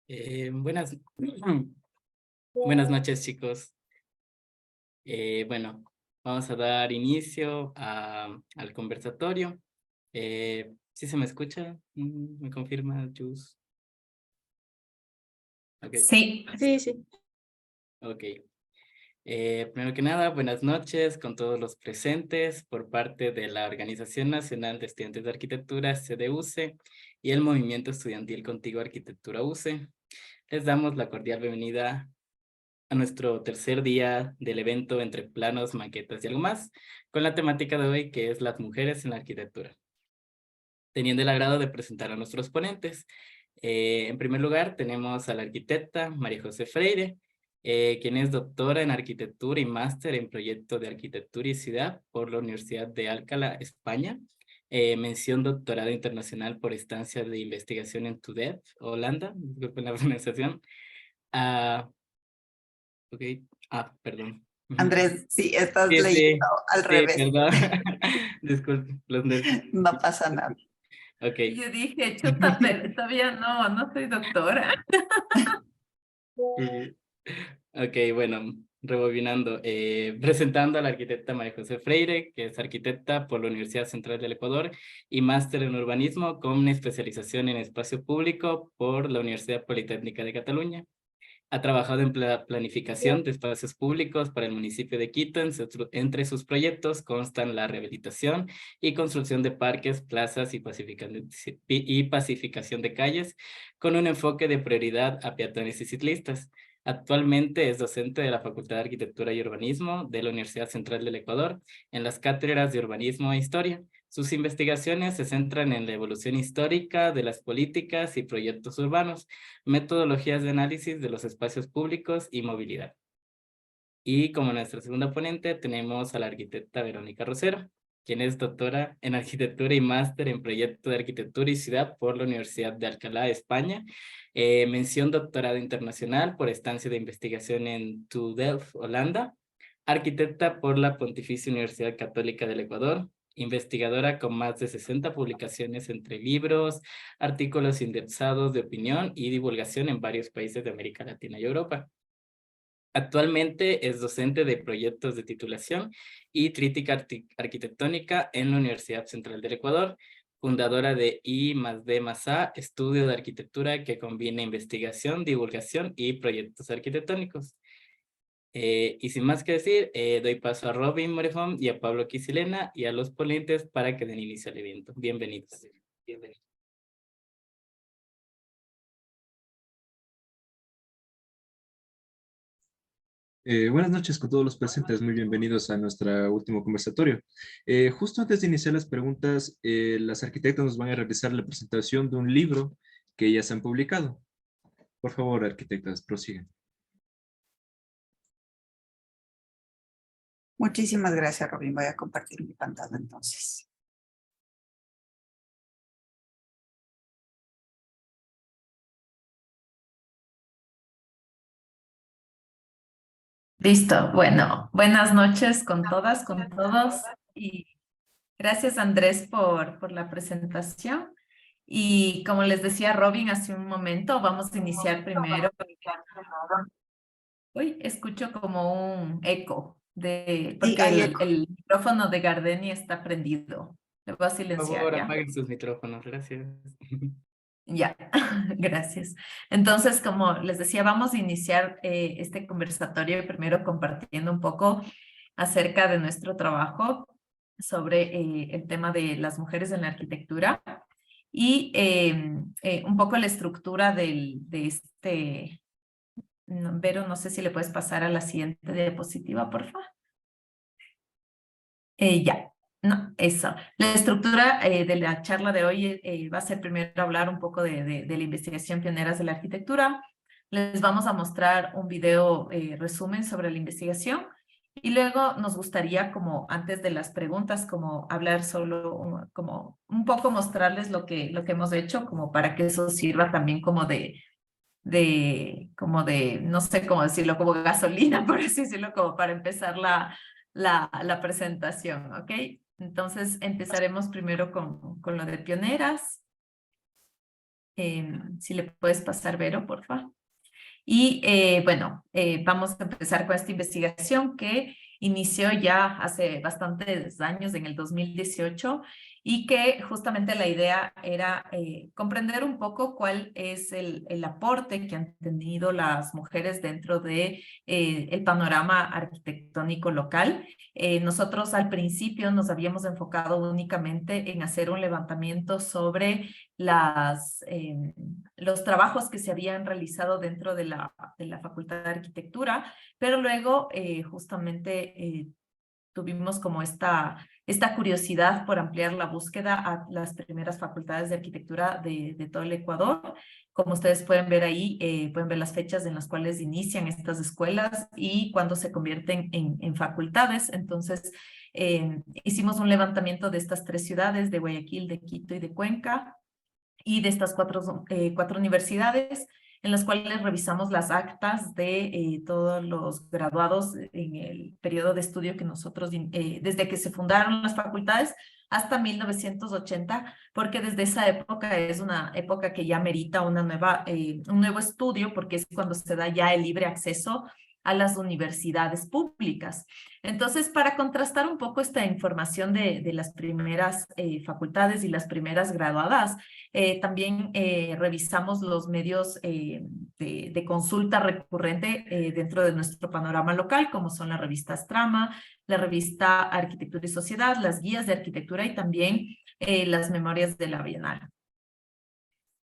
Buenas, buenas noches, chicos. Bueno, vamos a dar inicio al conversatorio. ¿Sí se me escucha? ¿Me confirma, Jus? Ok, Sí, Sí. ok. Primero que nada, buenas noches con todos los presentes por parte de la Organización Nacional de Estudiantes de Arquitectura, CDUCE, y el Movimiento Estudiantil Contigo Arquitectura UCE. Les damos la cordial bienvenida a nuestro tercer día del evento Entre Planos, Maquetas y algo más, con la temática de hoy que es las mujeres en la arquitectura. Teniendo el agrado de presentar a nuestros ponentes. En primer lugar tenemos a la arquitecta María José Freire, quien es doctora en arquitectura y máster en proyecto de arquitectura y ciudad por la Universidad de Alcalá, España. Mención doctorado internacional por estancia de investigación en TUDEF, Holanda, disculpen la pronunciación. Ok, perdón. Andrés, sí, estás Sí, leyendo al sí, revés. perdón. Disculpe, los nervios. No pasa nada. Ok. yo dije, chuta, pero todavía no soy doctora. y- Ok, bueno, rebobinando. Presentando a la arquitecta María José Freire, que es arquitecta por la Universidad Central del Ecuador y máster en urbanismo con una especialización en espacio público por la Universidad Politécnica de Cataluña. Ha trabajado en planificación de espacios públicos para el municipio de Quito. Entre sus proyectos constan la rehabilitación y construcción de parques, plazas y pacificación de calles, con un enfoque de prioridad a peatones y ciclistas. Actualmente es docente de la Facultad de Arquitectura y Urbanismo de la Universidad Central del Ecuador en las cátedras de Urbanismo e Historia. Sus investigaciones se centran en la evolución histórica de las políticas y proyectos urbanos, metodologías de análisis de los espacios públicos y movilidad. Y como nuestra segunda ponente tenemos a la arquitecta Verónica Rosero, quien es doctora en arquitectura y máster en proyecto de arquitectura y ciudad por la Universidad de Alcalá, España. Mención doctorado internacional por estancia de investigación en TUDEF, Holanda. Arquitecta por la Pontificia Universidad Católica del Ecuador. Investigadora con más de 60 publicaciones entre libros, artículos indexados de opinión y divulgación en varios países de América Latina y Europa. Actualmente es docente de proyectos de titulación y crítica arquitectónica en la Universidad Central del Ecuador, fundadora de I+D+A, estudio de arquitectura que combina investigación, divulgación y proyectos arquitectónicos. Y sin más que decir, doy paso a Robin Morejón y a Pablo Quisilena y a los ponentes para que den inicio al evento. Bienvenidos. Bienvenidos. Buenas noches con todos los presentes, muy bienvenidos a nuestro último conversatorio. Justo antes de iniciar las preguntas, las arquitectas nos van a realizar la presentación de un libro que ya se han publicado. Por favor, arquitectas, prosigan. Muchísimas gracias, Robin. Voy a compartir mi pantalla entonces. Listo, bueno, buenas noches con todas, con todos. Y gracias, Andrés, por la presentación. Y como les decía Robin hace un momento, vamos a iniciar primero. Uy, escucho como un eco Sí, porque hay el micrófono de Gardeni está prendido. Le voy a Por silenciar, favor, ¿ya? apaguen sus micrófonos, gracias. Ya, gracias. Entonces, como les decía, vamos a iniciar este conversatorio primero compartiendo un poco acerca de nuestro trabajo sobre el tema de las mujeres en la arquitectura y un poco la estructura de este. Vero, no sé si le puedes pasar a la siguiente diapositiva, por favor. Ya, no, eso. La estructura de la charla de hoy va a ser primero hablar un poco de la investigación pioneras de la arquitectura. Les vamos a mostrar un video resumen sobre la investigación y luego nos gustaría, como antes de las preguntas, como hablar solo, como un poco mostrarles lo que hemos hecho, como para que eso sirva también como no sé cómo decirlo, como gasolina, por así decirlo, como para empezar la presentación, ¿ok? Entonces empezaremos primero con lo de pioneras. Si le puedes pasar, Vero, por favor. Y bueno, vamos a empezar con esta investigación que inició ya hace bastantes años, en el 2018, y que justamente la idea era comprender un poco cuál es el aporte que han tenido las mujeres dentro de el panorama arquitectónico local. Nosotros al principio nos habíamos enfocado únicamente en hacer un levantamiento sobre los trabajos que se habían realizado dentro de la Facultad de Arquitectura, pero luego justamente tuvimos como esta curiosidad por ampliar la búsqueda a las primeras facultades de arquitectura de todo el Ecuador. Como ustedes pueden ver ahí, pueden ver las fechas en las cuales inician estas escuelas y cuando se convierten en facultades. Entonces, hicimos un levantamiento de estas 3 ciudades, de Guayaquil, de Quito y de Cuenca, y de estas 4 universidades, en las cuales revisamos las actas de todos los graduados en el periodo de estudio que nosotros, desde que se fundaron las facultades hasta 1980, porque desde esa época es una época que ya merita un nuevo estudio, porque es cuando se da ya el libre acceso a las universidades públicas. Entonces, para contrastar un poco esta información de las primeras facultades y las primeras graduadas, también revisamos los medios de consulta recurrente dentro de nuestro panorama local, como son las revistas Trama, la revista Arquitectura y Sociedad, las guías de arquitectura y también las memorias de la Bienal.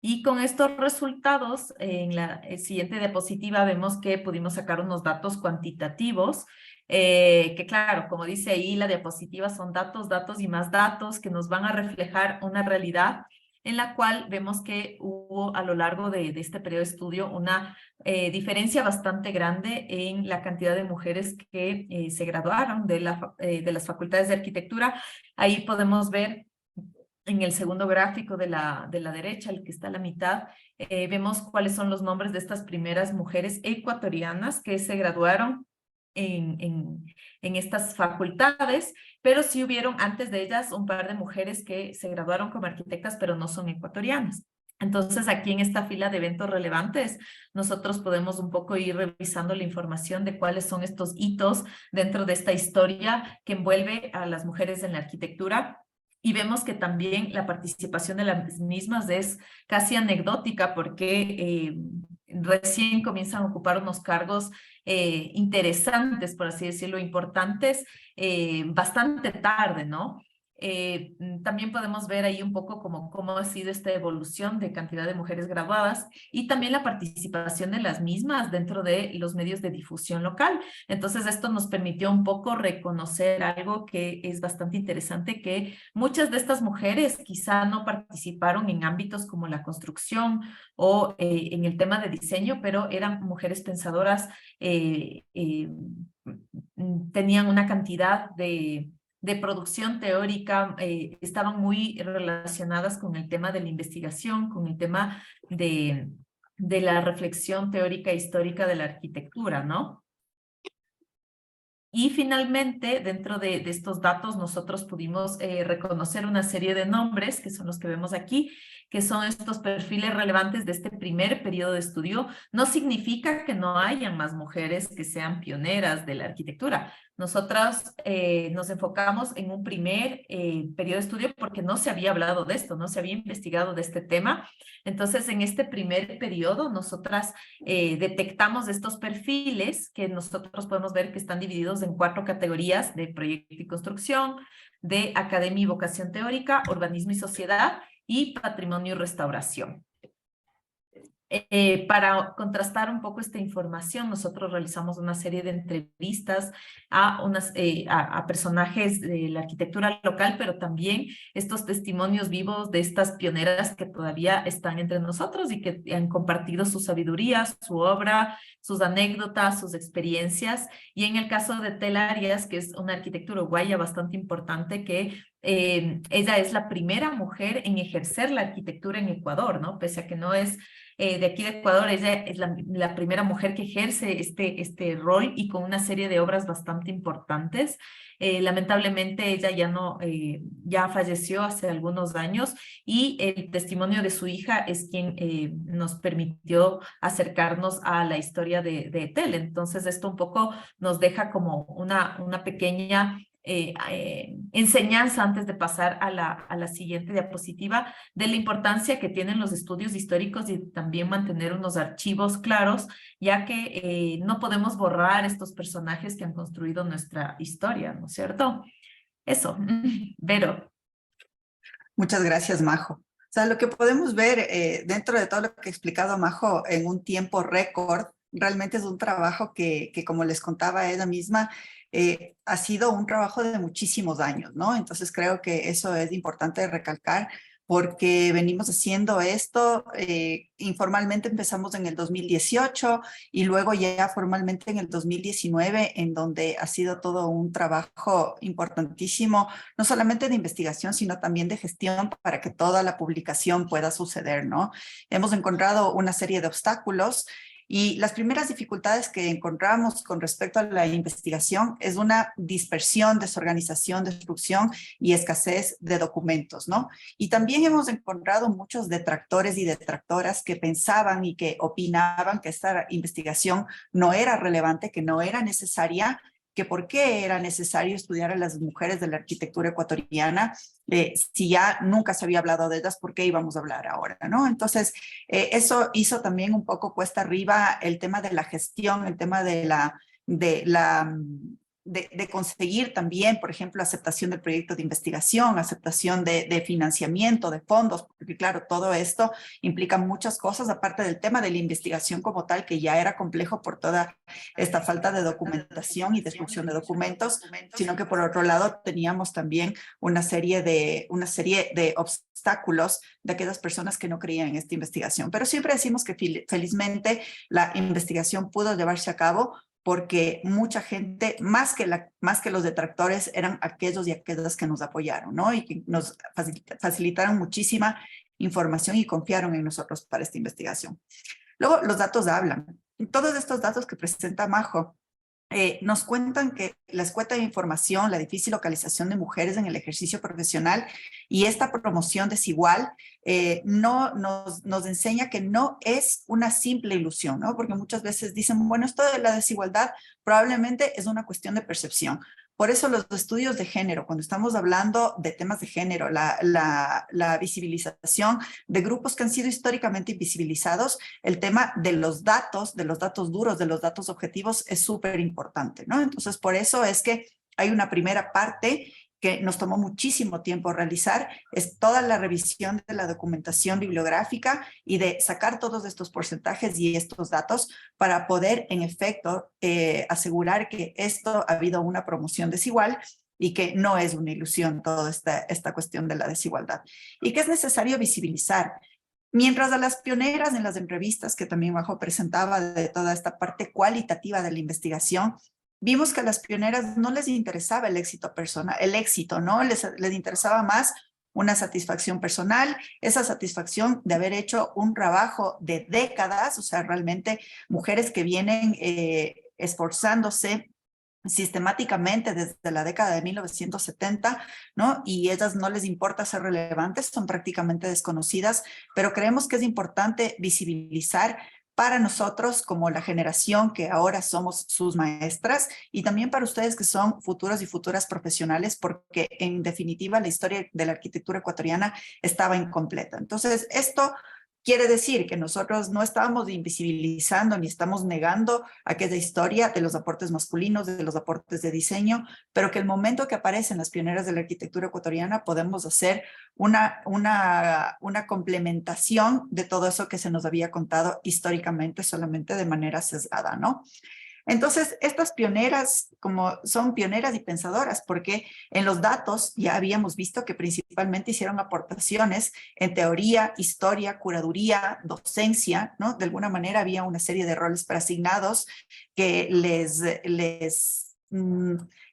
Y con estos resultados, en la siguiente diapositiva vemos que pudimos sacar unos datos cuantitativos, que claro, como dice ahí la diapositiva, son datos, datos y más datos que nos van a reflejar una realidad en la cual vemos que hubo a lo largo de este periodo de estudio una diferencia bastante grande en la cantidad de mujeres que se graduaron de las facultades de arquitectura. Ahí podemos ver en el segundo gráfico de la derecha, el que está a la mitad, vemos cuáles son los nombres de estas primeras mujeres ecuatorianas que se graduaron en estas facultades, pero sí hubieron antes de ellas un par de mujeres que se graduaron como arquitectas, pero no son ecuatorianas. Entonces, aquí en esta fila de eventos relevantes, nosotros podemos un poco ir revisando la información de cuáles son estos hitos dentro de esta historia que envuelve a las mujeres en la arquitectura. Y vemos que también la participación de las mismas es casi anecdótica porque recién comienzan a ocupar unos cargos interesantes, por así decirlo, importantes, bastante tarde, ¿no? También podemos ver ahí un poco cómo ha sido esta evolución de cantidad de mujeres graduadas y también la participación de las mismas dentro de los medios de difusión local. Entonces, esto nos permitió un poco reconocer algo que es bastante interesante, que muchas de estas mujeres quizá no participaron en ámbitos como la construcción o en el tema de diseño, pero eran mujeres pensadoras, tenían una cantidad de producción teórica, estaban muy relacionadas con el tema de la investigación, con el tema de la reflexión teórica e histórica de la arquitectura, ¿no? Y finalmente, dentro de estos datos, nosotros pudimos reconocer una serie de nombres, que son los que vemos aquí, que son estos perfiles relevantes de este primer periodo de estudio. No significa que no hayan más mujeres que sean pioneras de la arquitectura. Nosotras nos enfocamos en un primer periodo de estudio porque no se había hablado de esto, no se había investigado de este tema. Entonces, en este primer periodo, nosotras detectamos estos perfiles que nosotros podemos ver que están divididos en 4 categorías de proyecto y construcción, de academia y vocación teórica, urbanismo y sociedad y patrimonio y restauración. Para contrastar un poco esta información, nosotros realizamos una serie de entrevistas a personajes de la arquitectura local, pero también estos testimonios vivos de estas pioneras que todavía están entre nosotros y que han compartido su sabiduría, su obra, sus anécdotas, sus experiencias. Y en el caso de Tela Arias, que es una arquitecta uruguaya bastante importante, que ella es la primera mujer en ejercer la arquitectura en Ecuador, ¿no? Pese a que no es de aquí de Ecuador. Ella es la primera mujer que ejerce este rol y con una serie de obras bastante importantes. Lamentablemente ella ya falleció hace algunos años y el testimonio de su hija es quien nos permitió acercarnos a la historia de Etel. Entonces esto un poco nos deja como una pequeña enseñanza antes de pasar a la siguiente diapositiva de la importancia que tienen los estudios históricos y también mantener unos archivos claros, ya que no podemos borrar estos personajes que han construido nuestra historia, ¿no es cierto? Eso, Vero. Muchas gracias, Majo. O sea, lo que podemos ver dentro de todo lo que ha explicado Majo en un tiempo récord, realmente es un trabajo que como les contaba ella misma, ha sido un trabajo de muchísimos años, ¿no? Entonces creo que eso es importante recalcar porque venimos haciendo esto, informalmente empezamos en el 2018 y luego ya formalmente en el 2019, en donde ha sido todo un trabajo importantísimo, no solamente de investigación, sino también de gestión para que toda la publicación pueda suceder, ¿no? Hemos encontrado una serie de obstáculos y las primeras dificultades que encontramos con respecto a la investigación es una dispersión, desorganización, destrucción y escasez de documentos, ¿no? Y también hemos encontrado muchos detractores y detractoras que pensaban y que opinaban que esta investigación no era relevante, que no era necesaria, que por qué era necesario estudiar a las mujeres de la arquitectura ecuatoriana, si ya nunca se había hablado de ellas, ¿por qué íbamos a hablar ahora, no? Entonces, eso hizo también un poco cuesta arriba el tema de la gestión, el tema de conseguir también, por ejemplo, aceptación del proyecto de investigación, aceptación de financiamiento, de fondos, porque claro, todo esto implica muchas cosas, aparte del tema de la investigación como tal, que ya era complejo por toda esta falta de documentación y destrucción de documentos, sino que por otro lado teníamos también una serie de obstáculos de aquellas personas que no creían en esta investigación. Pero siempre decimos que felizmente la investigación pudo llevarse a cabo porque mucha gente, más que los detractores, eran aquellos y aquellas que nos apoyaron, ¿no? Y que nos facilitaron muchísima información y confiaron en nosotros para esta investigación. Luego, los datos hablan. Todos estos datos que presenta Majo nos cuentan que la escueta de información, la difícil localización de mujeres en el ejercicio profesional y esta promoción desigual nos enseña que no es una simple ilusión, ¿no? Porque muchas veces dicen, bueno, esto de la desigualdad probablemente es una cuestión de percepción. Por eso los estudios de género, cuando estamos hablando de temas de género, la visibilización de grupos que han sido históricamente invisibilizados, el tema de los datos duros, de los datos objetivos es súper importante, ¿no? Entonces, por eso es que hay una primera parte que nos tomó muchísimo tiempo realizar, es toda la revisión de la documentación bibliográfica y de sacar todos estos porcentajes y estos datos para poder, en efecto, asegurar que esto ha habido una promoción desigual y que no es una ilusión toda esta cuestión de la desigualdad. Y que es necesario visibilizar. Mientras a las pioneras en las entrevistas que también Majo presentaba de toda esta parte cualitativa de la investigación, vimos que a las pioneras no les interesaba el éxito personal, el éxito, ¿no? Les interesaba más una satisfacción personal, esa satisfacción de haber hecho un trabajo de décadas, o sea, realmente mujeres que vienen esforzándose sistemáticamente desde la década de 1970, ¿no? Y ellas no les importa ser relevantes, son prácticamente desconocidas, pero creemos que es importante visibilizar para nosotros como la generación que ahora somos sus maestras y también para ustedes que son futuros y futuras profesionales, porque en definitiva la historia de la arquitectura ecuatoriana estaba incompleta. Entonces, esto quiere decir que nosotros no estamos invisibilizando ni estamos negando aquella historia de los aportes masculinos, de los aportes de diseño, pero que el momento que aparecen las pioneras de la arquitectura ecuatoriana podemos hacer una complementación de todo eso que se nos había contado históricamente solamente de manera sesgada, ¿no? Entonces, estas pioneras son pioneras y pensadoras, porque en los datos ya habíamos visto que principalmente hicieron aportaciones en teoría, historia, curaduría, docencia, ¿no? De alguna manera había una serie de roles preasignados que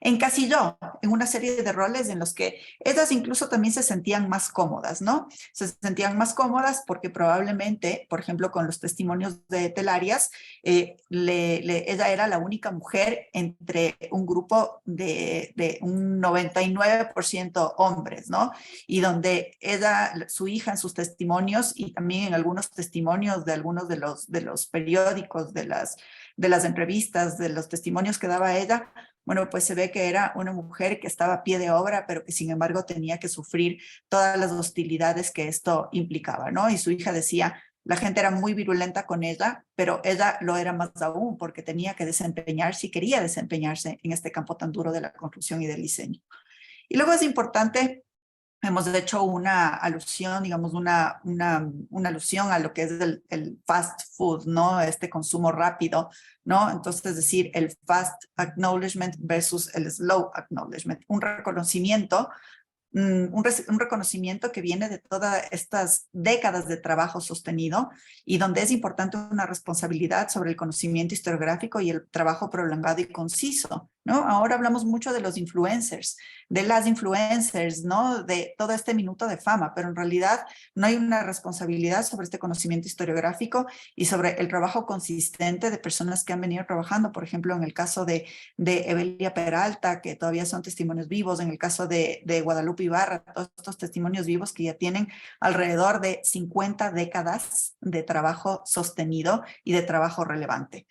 encasilló en una serie de roles en los que ellas incluso también se sentían más cómodas, ¿no? Se sentían más cómodas porque probablemente, por ejemplo, con los testimonios de Telarias, ella era la única mujer entre un grupo de un 99% hombres, ¿no? Y donde ella, su hija en sus testimonios y también en algunos testimonios de algunos de los periódicos, de las entrevistas, de los testimonios que daba ella, bueno, pues se ve que era una mujer que estaba a pie de obra, pero que sin embargo tenía que sufrir todas las hostilidades que esto implicaba, ¿no? Y su hija decía, la gente era muy virulenta con ella, pero ella lo era más aún porque tenía que desempeñarse y quería desempeñarse en este campo tan duro de la construcción y del diseño. Y luego es importante, hemos hecho una alusión, digamos, una alusión a lo que es el fast food, ¿no? Este consumo rápido, ¿no? Entonces, es decir, el fast acknowledgement versus el slow acknowledgement, un reconocimiento que viene de todas estas décadas de trabajo sostenido y donde es importante una responsabilidad sobre el conocimiento historiográfico y el trabajo prolongado y conciso, ¿no? Ahora hablamos mucho de los influencers, de las influencers, ¿no? De todo este minuto de fama, pero en realidad no hay una responsabilidad sobre este conocimiento historiográfico y sobre el trabajo consistente de personas que han venido trabajando, por ejemplo, en el caso de Evelia Peralta, que todavía son testimonios vivos, en el caso de Guadalupe Ibarra, todos estos testimonios vivos que ya tienen alrededor de 50 décadas de trabajo sostenido y de trabajo relevante.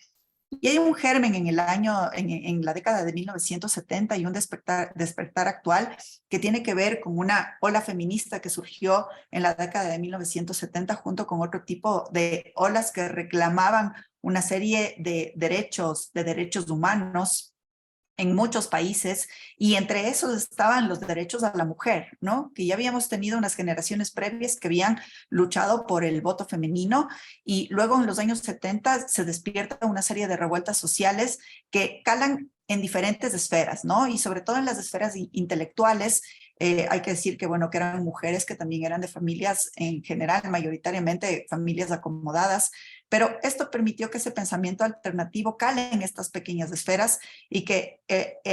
Y hay un germen en la década de 1970 y un despertar actual que tiene que ver con una ola feminista que surgió en la década de 1970 junto con otro tipo de olas que reclamaban una serie de derechos humanos en muchos países, y entre esos estaban los derechos a la mujer, ¿no? Que ya habíamos tenido unas generaciones previas que habían luchado por el voto femenino, y luego en los años 70 se despierta una serie de revueltas sociales que calan en diferentes esferas, ¿no? Y sobre todo en las esferas intelectuales. Hay que decir que, bueno, que eran mujeres que también eran de familias, en general, mayoritariamente familias acomodadas, pero esto permitió que ese pensamiento alternativo cale en estas pequeñas esferas y que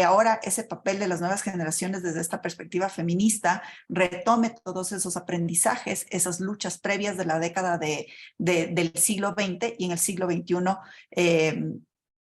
ahora ese papel de las nuevas generaciones desde esta perspectiva feminista retome todos esos aprendizajes, esas luchas previas de la década del siglo XX y en el siglo XXI,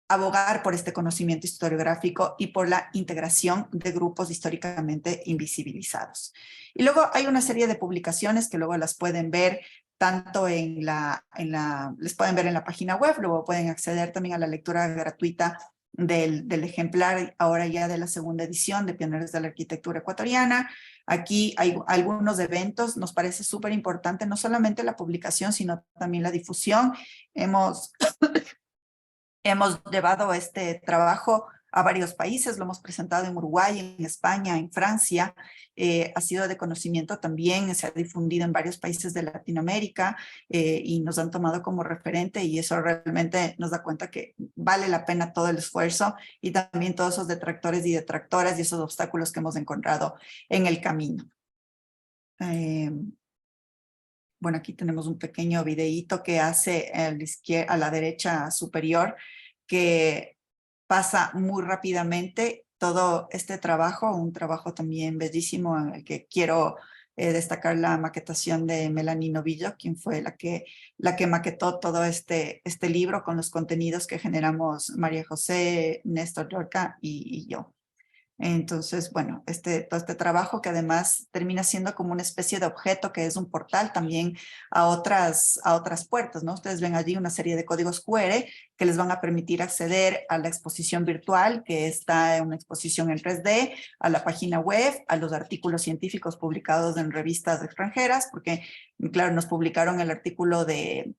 abogar por este conocimiento historiográfico y por la integración de grupos históricamente invisibilizados. Y luego hay una serie de publicaciones que luego las pueden ver tanto les pueden ver en la página web, luego pueden acceder también a la lectura gratuita del ejemplar ahora ya de la segunda edición de Pioneros de la Arquitectura Ecuatoriana. Aquí hay algunos eventos, nos parece súper importante no solamente la publicación, sino también la difusión. Hemos llevado este trabajo a varios países, lo hemos presentado en Uruguay, en España, en Francia, ha sido de conocimiento también, se ha difundido en varios países de Latinoamérica y nos han tomado como referente y eso realmente nos da cuenta que vale la pena todo el esfuerzo y también todos esos detractores y detractoras y esos obstáculos que hemos encontrado en el camino. Bueno, aquí tenemos un pequeño videíto que hace a la derecha superior, que pasa muy rápidamente todo este trabajo, un trabajo también bellísimo en el que quiero destacar la maquetación de Melanie Novillo, quien fue la que maquetó todo este libro con los contenidos que generamos María José, Néstor Llorca y yo. Entonces, bueno, todo este trabajo que además termina siendo como una especie de objeto que es un portal también a otras puertas, ¿no? Ustedes ven allí una serie de códigos QR que les van a permitir acceder a la exposición virtual, que está en una exposición en 3D, a la página web, a los artículos científicos publicados en revistas extranjeras, porque, claro, nos publicaron el artículo de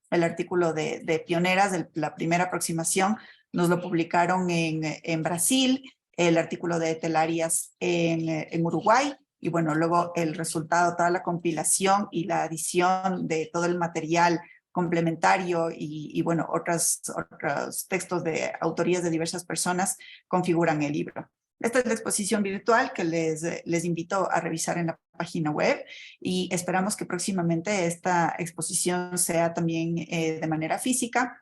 Pioneras, la primera aproximación, nos lo publicaron en Brasil, el artículo de Telarias en Uruguay, y bueno, luego el resultado, toda la compilación y la adición de todo el material complementario y bueno, otros textos de autorías de diversas personas configuran el libro. Esta es la exposición virtual que les invito a revisar en la página web y esperamos que próximamente esta exposición sea también de manera física.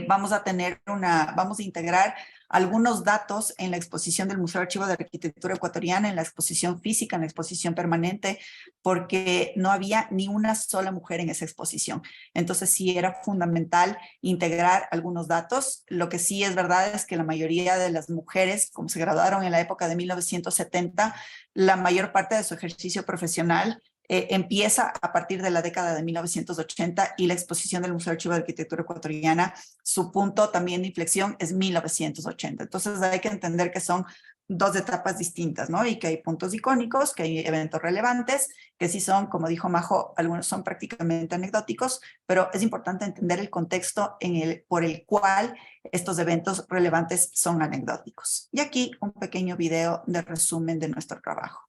vamos a integrar algunos datos en la exposición del Museo Archivo de Arquitectura Ecuatoriana, en la exposición física, en la exposición permanente, porque no había ni una sola mujer en esa exposición. Entonces sí era fundamental integrar algunos datos. Lo que sí es verdad es que la mayoría de las mujeres, como se graduaron en la época de 1970, la mayor parte de su ejercicio profesional empieza a partir de la década de 1980 y la exposición del Museo Archivo de Arquitectura Ecuatoriana, su punto también de inflexión es 1980. Entonces hay que entender que son dos etapas distintas, ¿no? Y que hay puntos icónicos, que hay eventos relevantes, que sí son, como dijo Majo, algunos son prácticamente anecdóticos, pero es importante entender el contexto por el cual estos eventos relevantes son anecdóticos. Y aquí un pequeño video de resumen de nuestro trabajo.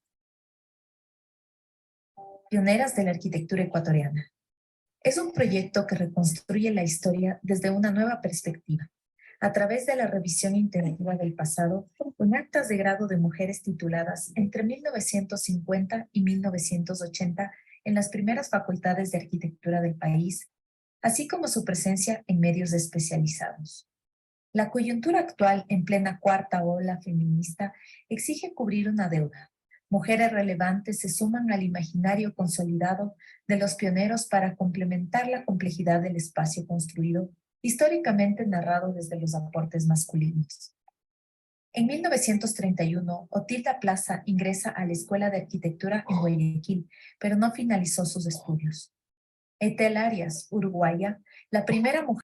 Pioneras de la arquitectura ecuatoriana. Es un proyecto que reconstruye la historia desde una nueva perspectiva, a través de la revisión interactiva del pasado, con actas de grado de mujeres tituladas entre 1950 y 1980 en las primeras facultades de arquitectura del país, así como su presencia en medios especializados. La coyuntura actual, en plena cuarta ola feminista, exige cubrir una deuda. Mujeres relevantes se suman al imaginario consolidado de los pioneros para complementar la complejidad del espacio construido, históricamente narrado desde los aportes masculinos. En 1931, Otilda Plaza ingresa a la Escuela de Arquitectura en Guayaquil, pero no finalizó sus estudios. Etel Arias, uruguaya, la primera mujer.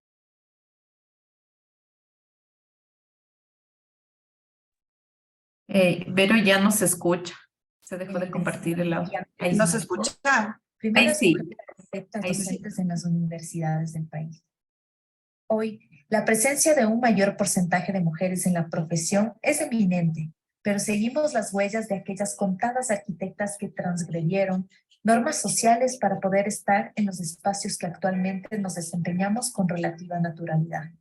Vero ya no se escucha. Se dejó de compartir el audio. ¿No se escucha? Primeras sí. mujeres arquitectas Ahí sí. docentes en las universidades del país. Hoy, la presencia de un mayor porcentaje de mujeres en la profesión es eminente, pero seguimos las huellas de aquellas contadas arquitectas que transgredieron normas sociales para poder estar en los espacios que actualmente nos desempeñamos con relativa naturalidad.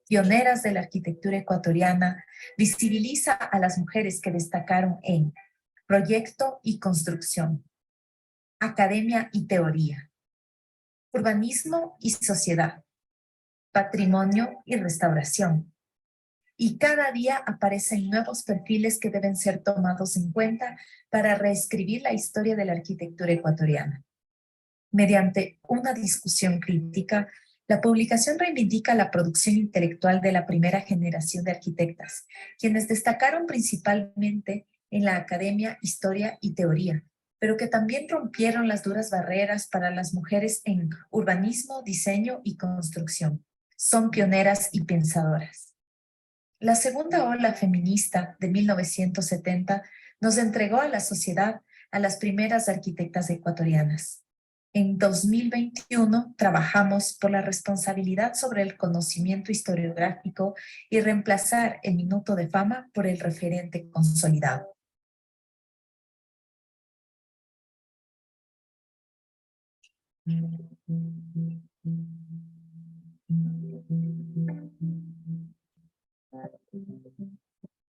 Pioneras de la arquitectura ecuatoriana, visibiliza a las mujeres que destacaron en proyecto y construcción, academia y teoría, urbanismo y sociedad, patrimonio y restauración. Y cada día aparecen nuevos perfiles que deben ser tomados en cuenta para reescribir la historia de la arquitectura ecuatoriana. Mediante una discusión crítica, la publicación reivindica la producción intelectual de la primera generación de arquitectas, quienes destacaron principalmente en la academia, historia y teoría, pero que también rompieron las duras barreras para las mujeres en urbanismo, diseño y construcción. Son pioneras y pensadoras. La segunda ola feminista de 1970 nos entregó a la sociedad a las primeras arquitectas ecuatorianas. En 2021 trabajamos por la responsabilidad sobre el conocimiento historiográfico y reemplazar el minuto de fama por el referente consolidado.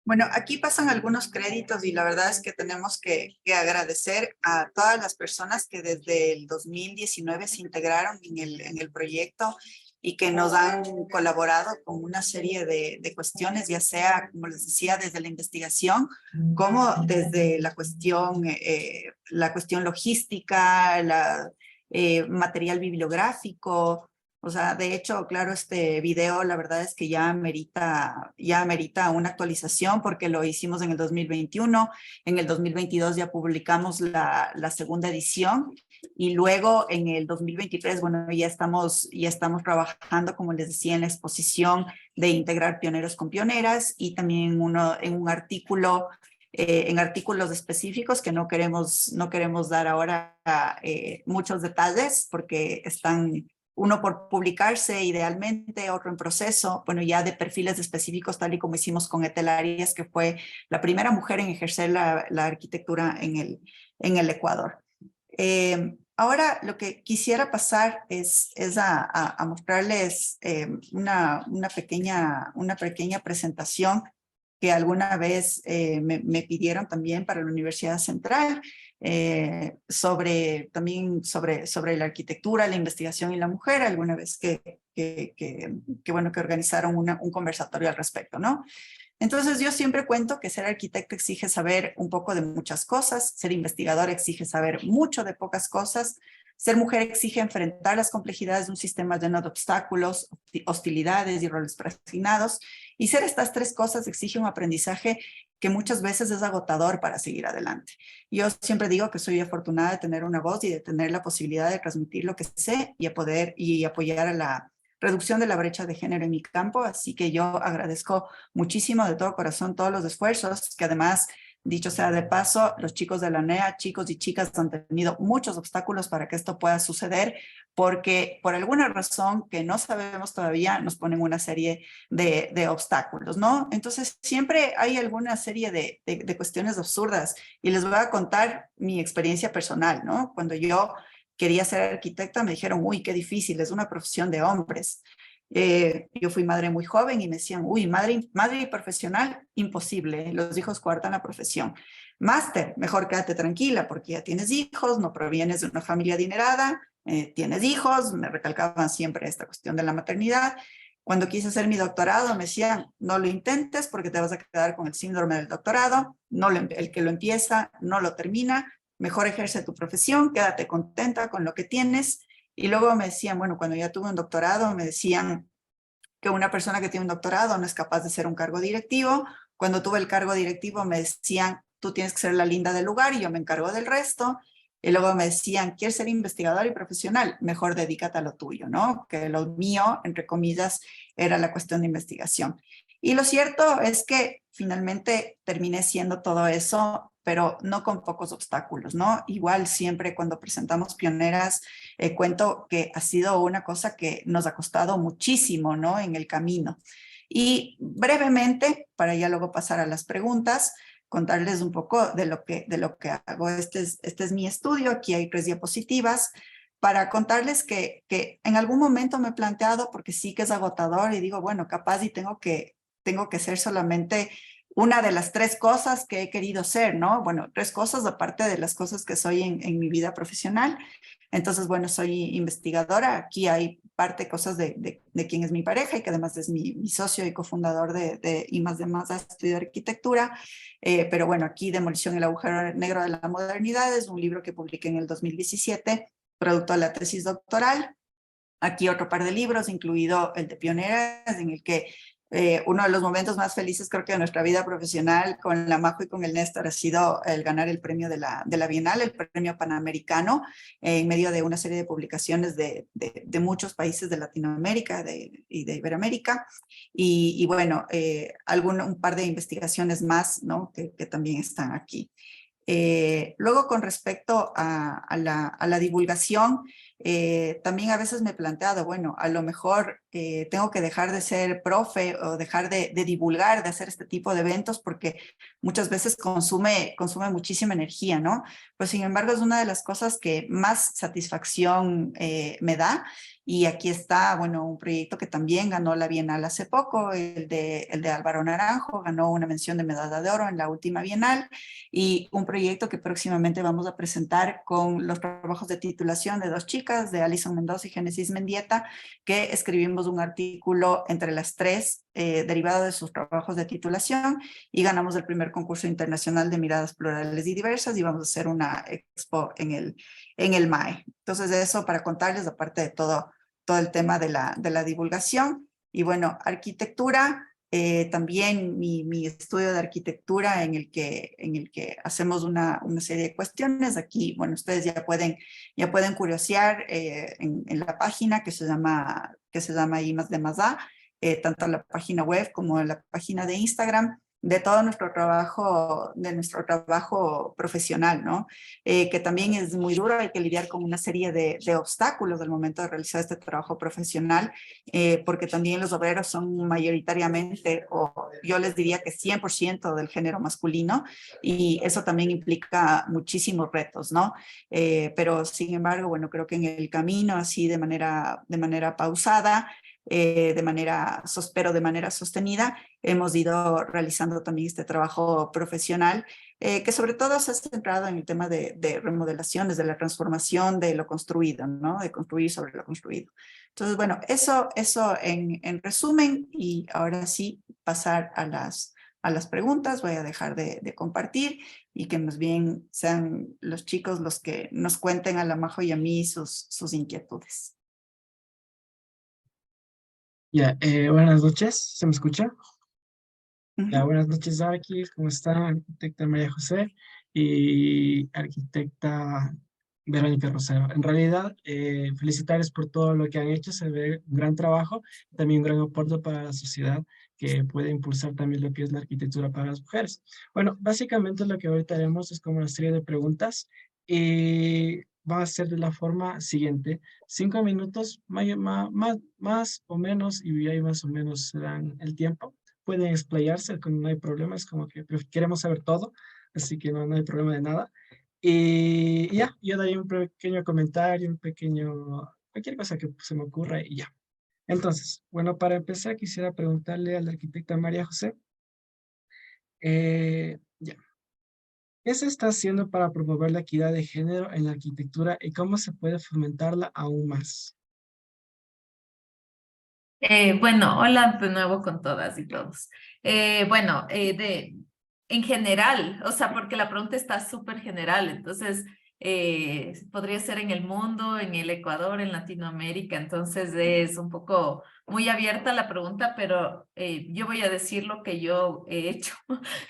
Bueno, aquí pasan algunos créditos y la verdad es que tenemos que agradecer a todas las personas que desde el 2019 se integraron en el proyecto y que nos han colaborado con una serie de cuestiones, ya sea, como les decía, desde la investigación, como desde la cuestión logística, material bibliográfico. O sea, de hecho, claro, este video la verdad es que ya amerita una actualización porque lo hicimos en el 2021, en el 2022 ya publicamos la segunda edición y luego en el 2023, bueno, ya estamos trabajando, como les decía, en la exposición de integrar pioneros con pioneras y también en un artículo, en artículos específicos que no queremos dar ahora muchos detalles porque están uno por publicarse idealmente, otro en proceso, bueno, ya de perfiles específicos, tal y como hicimos con Etel Arias, que fue la primera mujer en ejercer la arquitectura en el Ecuador. Ahora lo que quisiera pasar es a mostrarles una pequeña presentación que alguna vez me pidieron también para la Universidad Central. también sobre la arquitectura, la investigación y la mujer, alguna vez que organizaron un conversatorio al respecto, ¿no? Entonces yo siempre cuento que ser arquitecto exige saber un poco de muchas cosas, ser investigador exige saber mucho de pocas cosas, ser mujer exige enfrentar las complejidades de un sistema lleno de obstáculos, hostilidades y roles preasignados, y ser estas tres cosas exige un aprendizaje que muchas veces es agotador para seguir adelante. Yo siempre digo que soy afortunada de tener una voz y de tener la posibilidad de transmitir lo que sé y apoyar a la reducción de la brecha de género en mi campo, así que yo agradezco muchísimo de todo corazón todos los esfuerzos, que además, dicho sea de paso, los chicos de la NEA, chicos y chicas, han tenido muchos obstáculos para que esto pueda suceder, porque por alguna razón que no sabemos todavía, nos ponen una serie de obstáculos, ¿no? Entonces, siempre hay alguna serie de cuestiones absurdas, y les voy a contar mi experiencia personal, ¿no? Cuando yo quería ser arquitecta, me dijeron, uy, qué difícil, es una profesión de hombres. Yo fui madre muy joven y me decían, uy, madre profesional, imposible, los hijos coartan la profesión. Máster, mejor quédate tranquila porque ya tienes hijos, no provienes de una familia adinerada, tienes hijos, me recalcaban siempre esta cuestión de la maternidad. Cuando quise hacer mi doctorado me decían, no lo intentes porque te vas a quedar con el síndrome del doctorado, el que lo empieza no lo termina, mejor ejerce tu profesión, quédate contenta con lo que tienes. Y luego me decían, bueno, cuando ya tuve un doctorado, me decían que una persona que tiene un doctorado no es capaz de ser un cargo directivo. Cuando tuve el cargo directivo me decían, tú tienes que ser la linda del lugar y yo me encargo del resto. Y luego me decían, ¿quieres ser investigador y profesional? Mejor dedícate a lo tuyo, ¿no? Que lo mío, entre comillas, era la cuestión de investigación. Y lo cierto es que finalmente terminé siendo todo eso, pero no con pocos obstáculos, ¿no? Igual siempre cuando presentamos Pioneras, cuento que ha sido una cosa que nos ha costado muchísimo, ¿no? En el camino. Y brevemente, para ya luego pasar a las preguntas, contarles un poco de lo que hago. Este es mi estudio, aquí hay 3 diapositivas, para contarles que en algún momento me he planteado, porque sí que es agotador, y digo, bueno, capaz y tengo que ser solamente una de las 3 cosas que he querido ser, ¿no? Bueno, 3 cosas aparte de las cosas que soy en mi vida profesional. Entonces, bueno, soy investigadora. Aquí hay cosas de quien es mi pareja y que además es mi socio y cofundador de I+D+A Estudio de Arquitectura. Pero bueno, aquí Demolición y el agujero negro de la modernidad es un libro que publiqué en el 2017, producto de la tesis doctoral. Aquí otro par de libros, incluido el de Pioneras, en el que uno de los momentos más felices creo que de nuestra vida profesional con la Majo y con el Néstor ha sido el ganar el premio de la Bienal, el premio panamericano, en medio de una serie de publicaciones de muchos países de Latinoamérica y de Iberoamérica. Y bueno, un par de investigaciones más, ¿no? que también están aquí. Luego, con respecto a la divulgación, también a veces me he planteado, bueno, a lo mejor tengo que dejar de ser profe o dejar de divulgar, de hacer este tipo de eventos, porque muchas veces consume muchísima energía, ¿no? Pues sin embargo es una de las cosas que más satisfacción me da. Y aquí está, bueno, un proyecto que también ganó la Bienal hace poco, el de Álvaro Naranjo, ganó una mención de medalla de oro en la última Bienal, y un proyecto que próximamente vamos a presentar con los trabajos de titulación de 2 chicas, de Alison Mendoza y Génesis Mendieta, que escribimos un artículo entre las 3 derivado de sus trabajos de titulación, y ganamos el primer concurso internacional de miradas plurales y diversas, y vamos a hacer una expo en el MAE. Entonces eso para contarles, aparte de todo el tema de la divulgación. Y bueno, arquitectura, también mi estudio de arquitectura en el que hacemos una serie de cuestiones. Aquí, bueno, ustedes ya pueden curiosear en la página que se llama I+D+A, tanto la página web como la página de Instagram, de todo nuestro trabajo profesional, ¿no? Que también es muy duro, hay que lidiar con una serie de obstáculos al momento de realizar este trabajo profesional, porque también los obreros son mayoritariamente, o yo les diría que 100% del género masculino, y eso también implica muchísimos retos, ¿no? Pero sin embargo, bueno, creo que en el camino, así de manera pausada, pero de manera sostenida. Hemos ido realizando también este trabajo profesional que sobre todo se ha centrado en el tema de remodelaciones, de la transformación de lo construido, ¿no? De construir sobre lo construido. Entonces, bueno, eso en resumen, y ahora sí pasar a las preguntas. Voy a dejar de compartir y que más bien sean los chicos los que nos cuenten a la Majo y a mí sus inquietudes. Ya, buenas noches, ¿se me escucha? Ya, Ujú. buenas noches, Arquis, ¿cómo está? Arquitecta María José y arquitecta Verónica Rosero. En realidad, felicitarles por todo lo que han hecho, se ve un gran trabajo, también un gran aporte para la sociedad que puede impulsar también lo que es la arquitectura para las mujeres. Bueno, básicamente lo que ahorita haremos es como una serie de preguntas y va a ser de la forma siguiente. 5 minutos, más o menos, y ahí más o menos se dan el tiempo. Pueden explayarse, no hay problema, es como que queremos saber todo, así que no hay problema de nada. Y ya, yo daré un pequeño comentario, cualquier cosa que se me ocurra y ya. Entonces, bueno, para empezar quisiera preguntarle a la arquitecta María José, ya, ¿qué se está haciendo para promover la equidad de género en la arquitectura y cómo se puede fomentarla aún más? Bueno, hola de nuevo con todas y todos. Bueno, en general, o sea, porque la pregunta está súper general, entonces podría ser en el mundo, en el Ecuador, en Latinoamérica, entonces es un poco muy abierta la pregunta, pero yo voy a decir lo que yo he hecho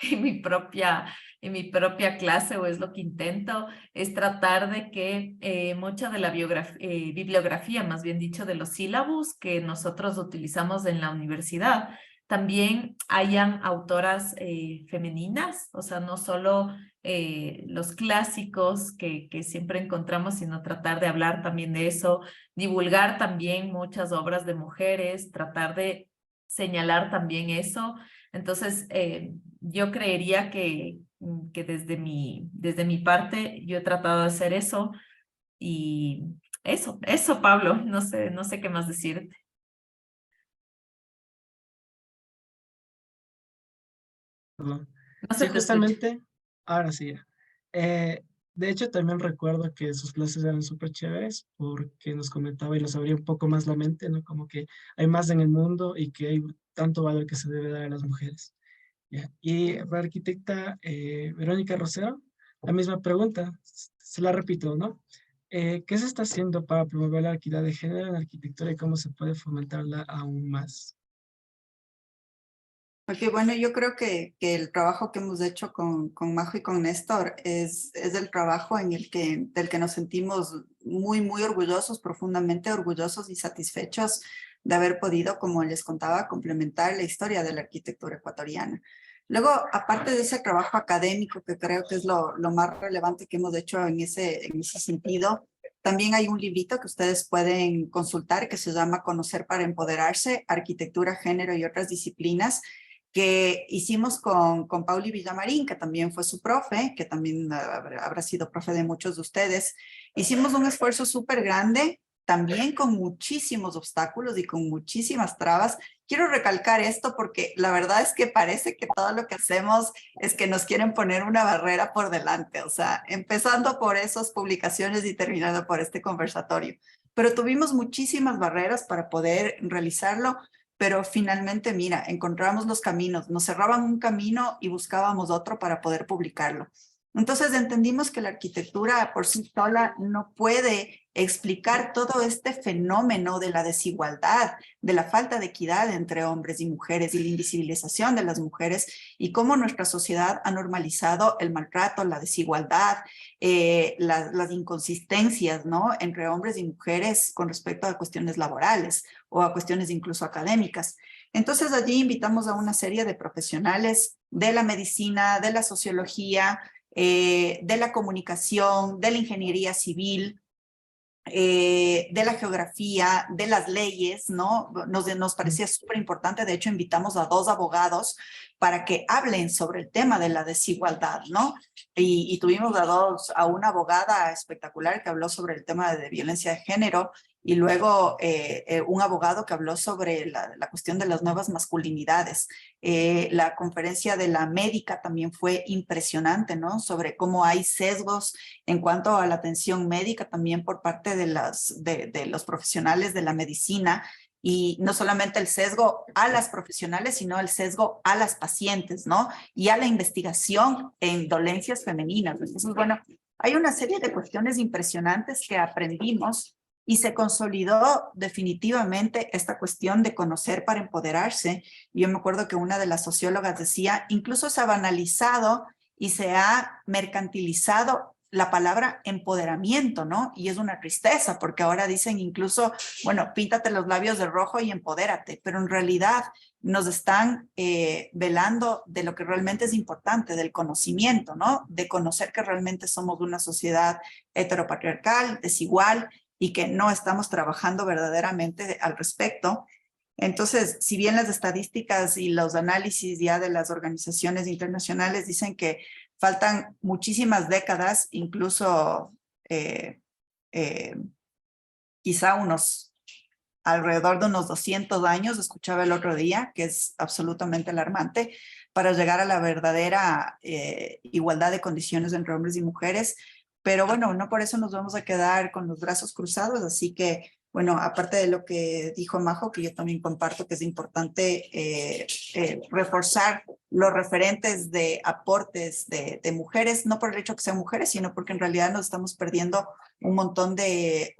en mi propia clase, o es lo que intento, es tratar de que mucha de la bibliografía, más bien dicho, de los sílabos que nosotros utilizamos en la universidad, también hayan autoras femeninas, o sea, no solo los clásicos que siempre encontramos, sino tratar de hablar también de eso, divulgar también muchas obras de mujeres, tratar de señalar también eso. Entonces, yo creería que desde mi parte yo he tratado de hacer eso y eso, Pablo, no sé qué más decirte. Perdón. No se Sí, te escucha. justamente, ahora sí. Ya. De hecho, también recuerdo que sus clases eran súper chéveres porque nos comentaba y nos abría un poco más la mente, ¿no? Como que hay más en el mundo y que hay tanto valor que se debe dar a las mujeres. Ya. Y para arquitecta Verónica Rosero, la misma pregunta, se la repito, ¿no? ¿Qué se está haciendo para promover la equidad de género en la arquitectura y cómo se puede fomentarla aún más? Porque bueno, yo creo que el trabajo que hemos hecho con Majo y con Néstor es el trabajo del que nos sentimos muy orgullosos, profundamente orgullosos y satisfechos de haber podido, como les contaba, complementar la historia de la arquitectura ecuatoriana. Luego, aparte de ese trabajo académico, que creo que es lo más relevante que hemos hecho en ese sentido, también hay un librito que ustedes pueden consultar que se llama Conocer para Empoderarse, Arquitectura, Género y otras disciplinas, que hicimos con Pauli Villamarín, que también fue su profe, que también habrá sido profe de muchos de ustedes. Hicimos un esfuerzo súper grande, también con muchísimos obstáculos y con muchísimas trabas. Quiero recalcar esto porque la verdad es que parece que todo lo que hacemos es que nos quieren poner una barrera por delante, o sea, empezando por esas publicaciones y terminando por este conversatorio. Pero tuvimos muchísimas barreras para poder realizarlo, pero finalmente, mira, encontramos los caminos, nos cerraban un camino y buscábamos otro para poder publicarlo. Entonces entendimos que la arquitectura por sí sola no puede explicar todo este fenómeno de la desigualdad, de la falta de equidad entre hombres y mujeres y la invisibilización de las mujeres y cómo nuestra sociedad ha normalizado el maltrato, la desigualdad, las inconsistencias, ¿no? Entre hombres y mujeres con respecto a cuestiones laborales o a cuestiones incluso académicas. Entonces allí invitamos a una serie de profesionales de la medicina, de la sociología, de la comunicación, de la ingeniería civil, de la geografía, de las leyes, ¿no? Nos parecía súper importante, de hecho invitamos a 2 abogados para que hablen sobre el tema de la desigualdad, ¿no? Y tuvimos a una abogada espectacular que habló sobre el tema de violencia de género y luego un abogado que habló sobre la cuestión de las nuevas masculinidades. La conferencia de la médica también fue impresionante, ¿no? Sobre cómo hay sesgos en cuanto a la atención médica también por parte de los profesionales de la medicina, y no solamente el sesgo a las profesionales, sino el sesgo a las pacientes, ¿no? Y a la investigación en dolencias femeninas. Entonces, bueno, hay una serie de cuestiones impresionantes que aprendimos y se consolidó definitivamente esta cuestión de conocer para empoderarse. Yo me acuerdo que una de las sociólogas decía, incluso se ha banalizado y se ha mercantilizado la palabra empoderamiento, ¿no? Y es una tristeza, porque ahora dicen incluso, bueno, píntate los labios de rojo y empodérate, pero en realidad nos están velando de lo que realmente es importante, del conocimiento, ¿no? De conocer que realmente somos una sociedad heteropatriarcal, desigual, y que no estamos trabajando verdaderamente al respecto. Entonces, si bien las estadísticas y los análisis ya de las organizaciones internacionales dicen que faltan muchísimas décadas, incluso quizá alrededor de unos 200 años, escuchaba el otro día, que es absolutamente alarmante, para llegar a la verdadera igualdad de condiciones entre hombres y mujeres. Pero bueno, no por eso nos vamos a quedar con los brazos cruzados, así que bueno, aparte de lo que dijo Majo, que yo también comparto que es importante reforzar los referentes de aportes de mujeres, no por el hecho que sean mujeres, sino porque en realidad nos estamos perdiendo un montón de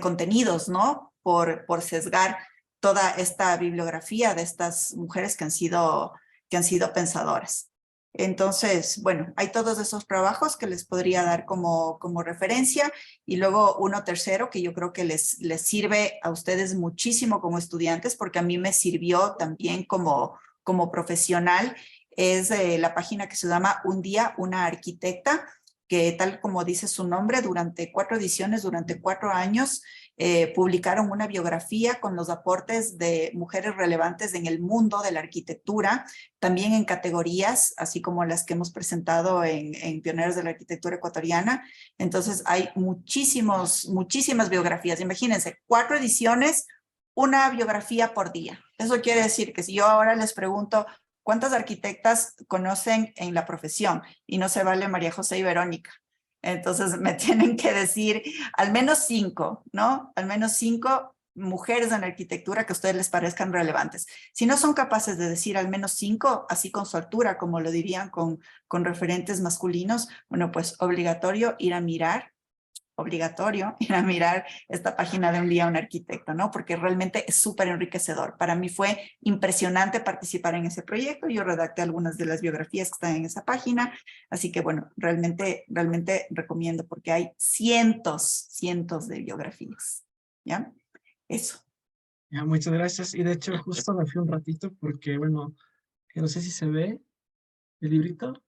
contenidos, ¿no? Por sesgar toda esta bibliografía de estas mujeres que han sido pensadoras. Entonces, bueno, hay todos esos trabajos que les podría dar como referencia, y luego uno tercero que yo creo que les sirve a ustedes muchísimo como estudiantes, porque a mí me sirvió también como profesional, es la página que se llama Un día, una arquitecta, que tal como dice su nombre, durante 4 ediciones, durante 4 años, publicaron una biografía con los aportes de mujeres relevantes en el mundo de la arquitectura, también en categorías, así como las que hemos presentado en Pioneros de la Arquitectura Ecuatoriana. Entonces hay muchísimas biografías. Imagínense, 4 ediciones, una biografía por día. Eso quiere decir que si yo ahora les pregunto, ¿cuántas arquitectas conocen en la profesión? Y no se vale María José y Verónica. Entonces me tienen que decir al menos 5, ¿no? Al menos 5 mujeres en la arquitectura que a ustedes les parezcan relevantes. Si no son capaces de decir al menos 5, así con su altura, como lo dirían con referentes masculinos, bueno, pues obligatorio ir a mirar esta página de Un día, un arquitecto, ¿no? Porque realmente es súper enriquecedor. Para mí fue impresionante participar en ese proyecto. Yo redacté algunas de las biografías que están en esa página, así que bueno, realmente recomiendo, porque hay cientos de biografías, ¿ya? Eso. Ya, muchas gracias. Y de hecho, justo me fui un ratito porque, bueno, que no sé si se ve el librito.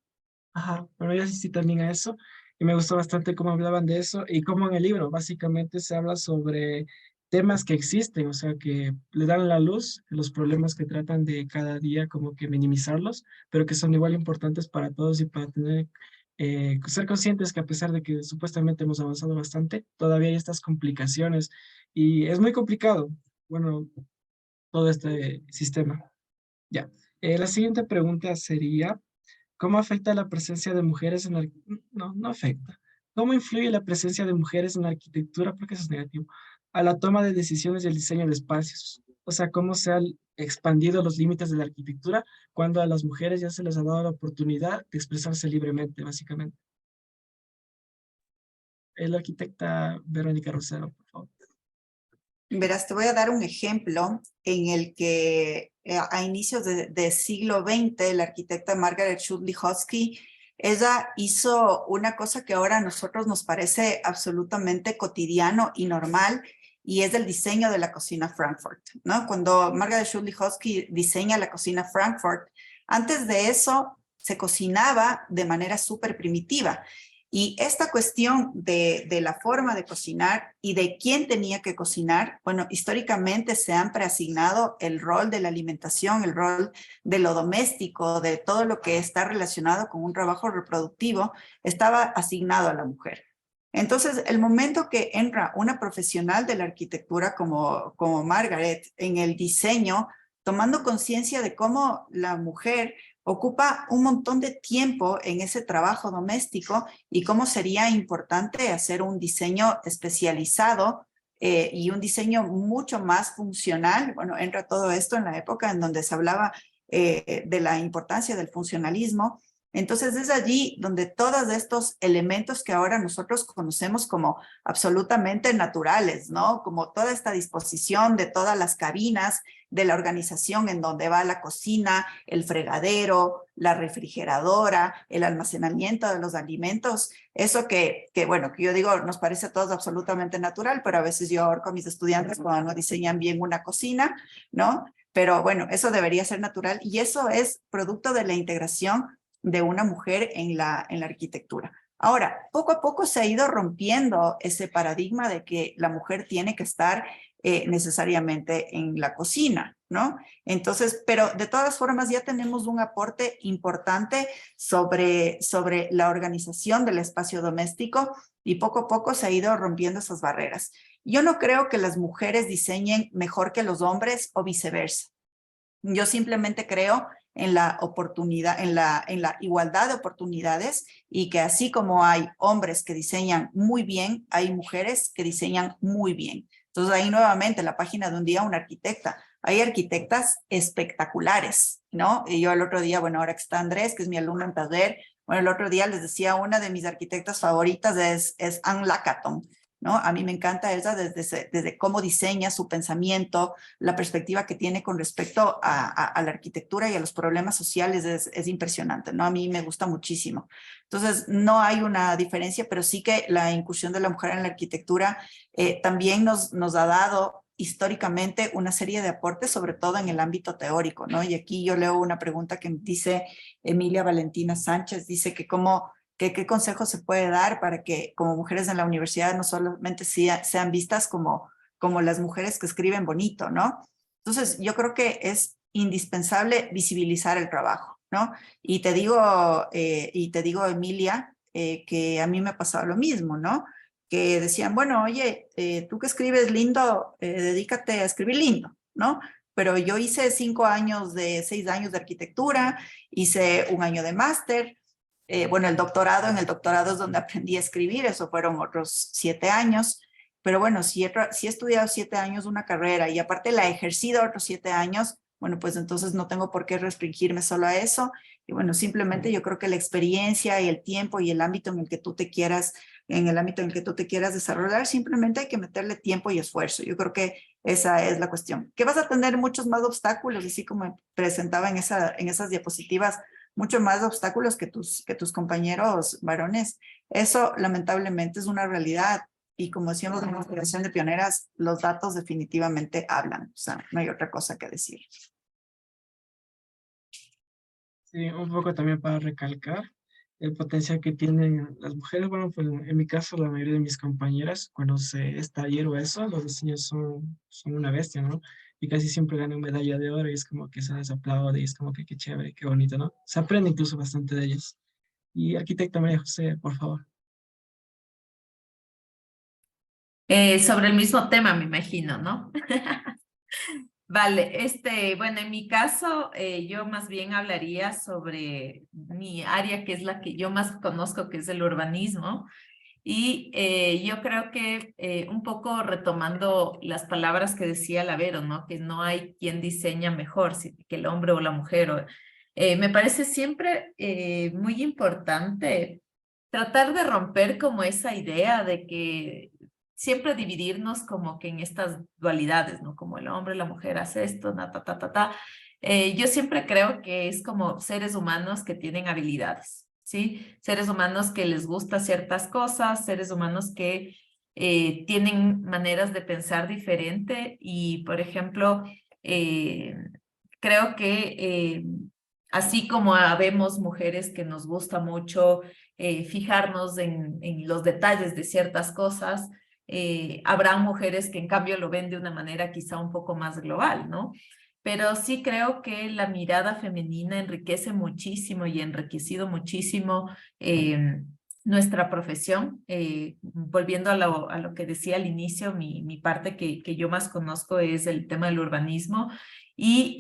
Ajá, bueno, yo asistí también a eso y me gustó bastante cómo hablaban de eso y cómo en el libro básicamente se habla sobre temas que existen, o sea, que le dan la luz, los problemas que tratan de cada día como que minimizarlos, pero que son igual importantes para todos y para tener, ser conscientes que a pesar de que supuestamente hemos avanzado bastante, todavía hay estas complicaciones y es muy complicado, bueno, todo este sistema. Ya, la siguiente pregunta sería... ¿Cómo afecta la presencia de mujeres en la... No afecta. ¿Cómo influye la presencia de mujeres en la arquitectura? Porque eso es negativo. A la toma de decisiones y el diseño de espacios. O sea, cómo se han expandido los límites de la arquitectura cuando a las mujeres ya se les ha dado la oportunidad de expresarse libremente, básicamente. La arquitecta Verónica Rosero, por favor. Verás, te voy a dar un ejemplo en el que a inicios de siglo XX, la arquitecta Margaret Schut-Lihotzky, ella hizo una cosa que ahora a nosotros nos parece absolutamente cotidiano y normal, y es el diseño de la cocina Frankfurt, ¿no? Cuando Margaret Schut-Lihotzky diseña la cocina Frankfurt, antes de eso se cocinaba de manera súper primitiva. Y esta cuestión de la forma de cocinar y de quién tenía que cocinar, bueno, históricamente se han preasignado el rol de la alimentación, el rol de lo doméstico, de todo lo que está relacionado con un trabajo reproductivo, estaba asignado a la mujer. Entonces, el momento que entra una profesional de la arquitectura como Margaret en el diseño, tomando conciencia de cómo la mujer ocupa un montón de tiempo en ese trabajo doméstico y cómo sería importante hacer un diseño especializado y un diseño mucho más funcional. Bueno, entra todo esto en la época en donde se hablaba de la importancia del funcionalismo. Entonces es allí donde todos estos elementos que ahora nosotros conocemos como absolutamente naturales, ¿no? Como toda esta disposición de todas las cabinas, de la organización en donde va la cocina, el fregadero, la refrigeradora, el almacenamiento de los alimentos, eso bueno, que yo digo, nos parece a todos absolutamente natural, pero a veces yo ahorco a mis estudiantes cuando no diseñan bien una cocina, ¿no? Pero bueno, eso debería ser natural y eso es producto de la integración de una mujer en la arquitectura. Ahora, poco a poco se ha ido rompiendo ese paradigma de que la mujer tiene que estar necesariamente en la cocina, ¿no? Entonces, pero de todas formas ya tenemos un aporte importante sobre la organización del espacio doméstico y poco a poco se ha ido rompiendo esas barreras. Yo no creo que las mujeres diseñen mejor que los hombres o viceversa. Yo simplemente creo en la oportunidad, en la igualdad de oportunidades y que así como hay hombres que diseñan muy bien, hay mujeres que diseñan muy bien. Entonces ahí nuevamente la página de un día una arquitecta. Hay arquitectas espectaculares, ¿no? Y yo el otro día, bueno, ahora que está Andrés, que es mi alumno en taller, bueno, el otro día les decía, una de mis arquitectas favoritas es Anne Lacaton, ¿no? A mí me encanta ella desde cómo diseña su pensamiento, la perspectiva que tiene con respecto a la arquitectura y a los problemas sociales es impresionante, ¿no? A mí me gusta muchísimo. Entonces, no hay una diferencia, pero sí que la incursión de la mujer en la arquitectura también nos ha dado históricamente una serie de aportes, sobre todo en el ámbito teórico, ¿no? Y aquí yo leo una pregunta que dice Emilia Valentina Sánchez, dice que ¿qué consejo se puede dar para que como mujeres en la universidad no solamente sean vistas como las mujeres que escriben bonito, ¿no? Entonces, yo creo que es indispensable visibilizar el trabajo, ¿no? Y te digo, Emilia, que a mí me ha pasado lo mismo, ¿no? Que decían, bueno, oye, tú que escribes lindo, dedícate a escribir lindo, ¿no? Pero yo hice 6 años de arquitectura, hice 1 año de máster, bueno, en el doctorado es donde aprendí a escribir, eso fueron otros 7 años, pero bueno, si he estudiado 7 años una carrera y aparte la he ejercido otros 7 años, bueno, pues entonces no tengo por qué restringirme solo a eso, y bueno, simplemente yo creo que la experiencia y el tiempo y el ámbito en el que tú te quieras, desarrollar, simplemente hay que meterle tiempo y esfuerzo, yo creo que esa es la cuestión, que vas a tener muchos más obstáculos, así como presentaba en esas diapositivas, mucho más obstáculos que tus compañeros varones. Eso lamentablemente es una realidad y como decíamos en la generación de pioneras, los datos definitivamente hablan, o sea, no hay otra cosa que decir. Sí, un poco también para recalcar el potencial que tienen las mujeres. Bueno, pues en mi caso, la mayoría de mis compañeras, cuando se es taller o eso, los diseños son una bestia, ¿no? Y casi siempre ganan medalla de oro y es como que se les aplaude y es como que qué chévere, qué bonito, ¿no? Se aprende incluso bastante de ellos. Y arquitecta María José, por favor. Sobre el mismo tema, me imagino, ¿no? Vale, bueno, en mi caso, yo más bien hablaría sobre mi área, que es la que yo más conozco, que es el urbanismo. Y yo creo que un poco retomando las palabras que decía Lavero, ¿no? Que no hay quien diseña mejor que el hombre o la mujer. Me parece siempre muy importante tratar de romper como esa idea de que siempre dividirnos como que en estas dualidades, ¿no? Como el hombre, la mujer hace esto, ta. Yo siempre creo que es como seres humanos que tienen habilidades, ¿sí? Seres humanos que les gusta ciertas cosas, seres humanos que tienen maneras de pensar diferente y, por ejemplo, creo que así como habemos mujeres que nos gusta mucho fijarnos en los detalles de ciertas cosas, habrá mujeres que en cambio lo ven de una manera quizá un poco más global, ¿no? Pero sí creo que la mirada femenina enriquece muchísimo y ha enriquecido muchísimo nuestra profesión. Volviendo a lo que decía al inicio, mi parte que yo más conozco es el tema del urbanismo. Y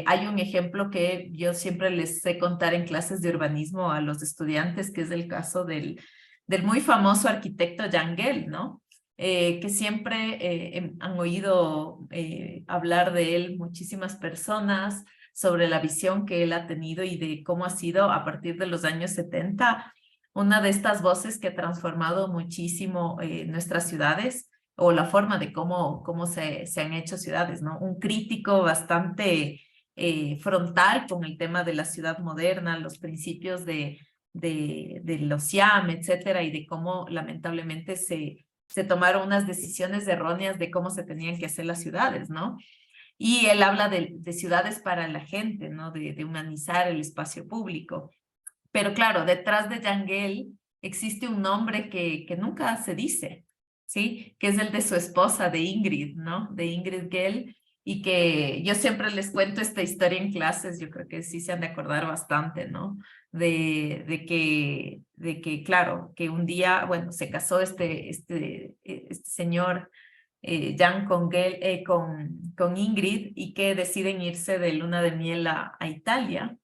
hay un ejemplo que yo siempre les sé contar en clases de urbanismo a los estudiantes, que es el caso del muy famoso arquitecto Jan Gehl, ¿no? Que siempre han oído hablar de él muchísimas personas, sobre la visión que él ha tenido y de cómo ha sido a partir de los años 70 una de estas voces que ha transformado muchísimo nuestras ciudades o la forma de cómo se han hecho ciudades, ¿no? Un crítico bastante frontal con el tema de la ciudad moderna, los principios de los SIAM, etcétera, y de cómo lamentablemente se tomaron unas decisiones erróneas de cómo se tenían que hacer las ciudades, ¿no? Y él habla de ciudades para la gente, ¿no? De humanizar el espacio público. Pero claro, detrás de Jan Gehl existe un nombre que nunca se dice, ¿sí? Que es el de su esposa, de Ingrid, ¿no? De Ingrid Gehl, y que yo siempre les cuento esta historia en clases, yo creo que sí se han de acordar bastante, ¿no? De que, claro, que un día, bueno, se casó este señor Jan con Ingrid, y que deciden irse de luna de miel a Italia.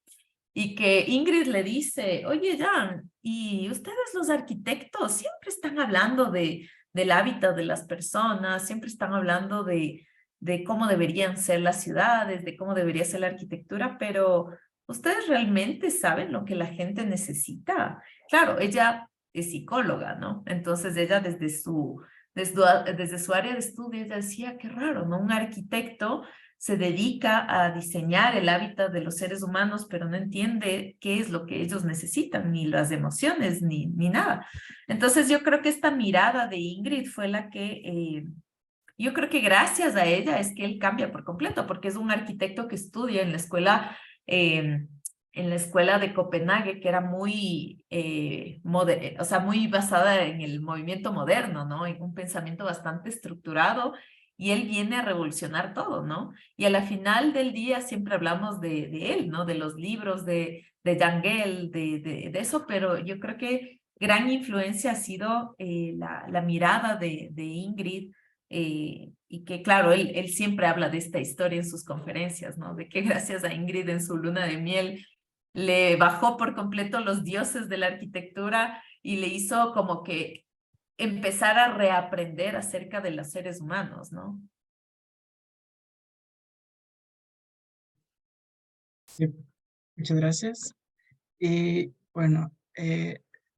Y que Ingrid le dice, oye, Jan, y ustedes los arquitectos siempre están hablando del hábitat de las personas, siempre están hablando de cómo deberían ser las ciudades, de cómo debería ser la arquitectura, pero ¿ustedes realmente saben lo que la gente necesita? Claro, ella es psicóloga, ¿no? Entonces ella desde su área de estudio, ella decía, qué raro, ¿no? Un arquitecto se dedica a diseñar el hábitat de los seres humanos, pero no entiende qué es lo que ellos necesitan, ni las emociones, ni nada. Entonces yo creo que esta mirada de Ingrid fue la que, yo creo que gracias a ella es que él cambia por completo, porque es un arquitecto que estudia en la escuela de Copenhague, que era muy, o sea, muy basada en el movimiento moderno, ¿no? En un pensamiento bastante estructurado, y él viene a revolucionar todo, ¿no? Y a la final del día siempre hablamos de él, ¿no? De los libros de Jan Gehl, de eso, pero yo creo que gran influencia ha sido la mirada de Ingrid, y que claro, él siempre habla de esta historia en sus conferencias, ¿no? De que gracias a Ingrid en su luna de miel le bajó por completo los dioses de la arquitectura y le hizo como que empezar a reaprender acerca de los seres humanos, ¿no? Sí, muchas gracias. Y bueno,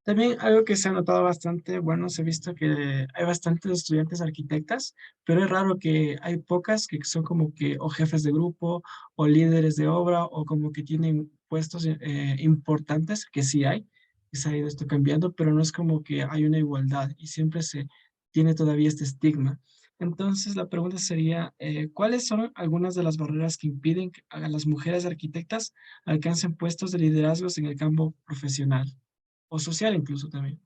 también algo que se ha notado bastante, bueno, se ha visto que hay bastantes estudiantes arquitectas, pero es raro que hay pocas que son como que o jefes de grupo o líderes de obra o como que tienen puestos importantes, que sí hay, y se ha ido esto cambiando, pero no es como que hay una igualdad y siempre se tiene todavía este estigma. Entonces, la pregunta sería, ¿cuáles son algunas de las barreras que impiden que a las mujeres arquitectas alcancen puestos de liderazgos en el campo profesional o social incluso también?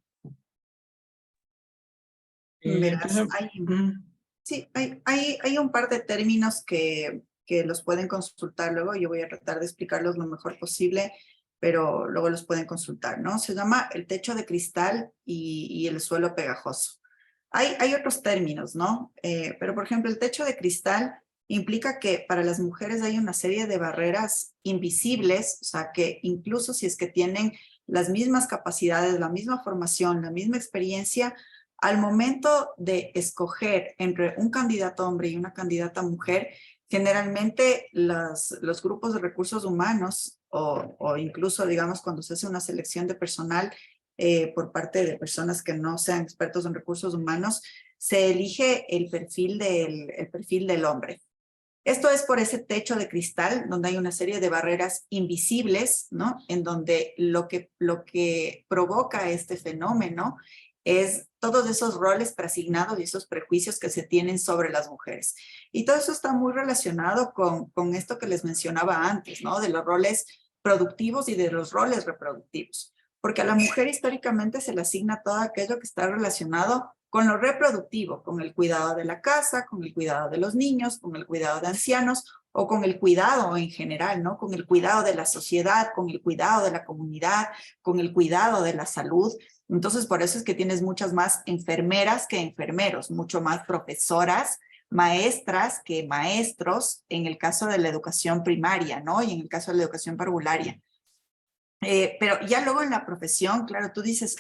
Verás, Ujú. sí, hay un par de términos que los pueden consultar luego. Yo voy a tratar de explicarlos lo mejor posible, pero luego los pueden consultar, ¿no? Se llama el techo de cristal y el suelo pegajoso. Hay otros términos, ¿no? Pero, por ejemplo, el techo de cristal implica que para las mujeres hay una serie de barreras invisibles, o sea, que incluso si es que tienen las mismas capacidades, la misma formación, la misma experiencia, al momento de escoger entre un candidato hombre y una candidata mujer, generalmente los grupos de recursos humanos o incluso, digamos, cuando se hace una selección de personal por parte de personas que no sean expertos en recursos humanos, se elige el perfil del hombre. Esto es por ese techo de cristal donde hay una serie de barreras invisibles, ¿no? En donde lo que provoca este fenómeno es todos esos roles preasignados y esos prejuicios que se tienen sobre las mujeres. Y todo eso está muy relacionado con esto que les mencionaba antes, ¿no? De los roles productivos y de los roles reproductivos. Porque a la mujer históricamente se le asigna todo aquello que está relacionado con lo reproductivo, con el cuidado de la casa, con el cuidado de los niños, con el cuidado de ancianos o con el cuidado en general, ¿no? Con el cuidado de la sociedad, con el cuidado de la comunidad, con el cuidado de la salud. Entonces, por eso es que tienes muchas más enfermeras que enfermeros, mucho más profesoras, maestras que maestros en el caso de la educación primaria, ¿no? Y en el caso de la educación parvularia. Pero ya luego en la profesión, claro, tú dices,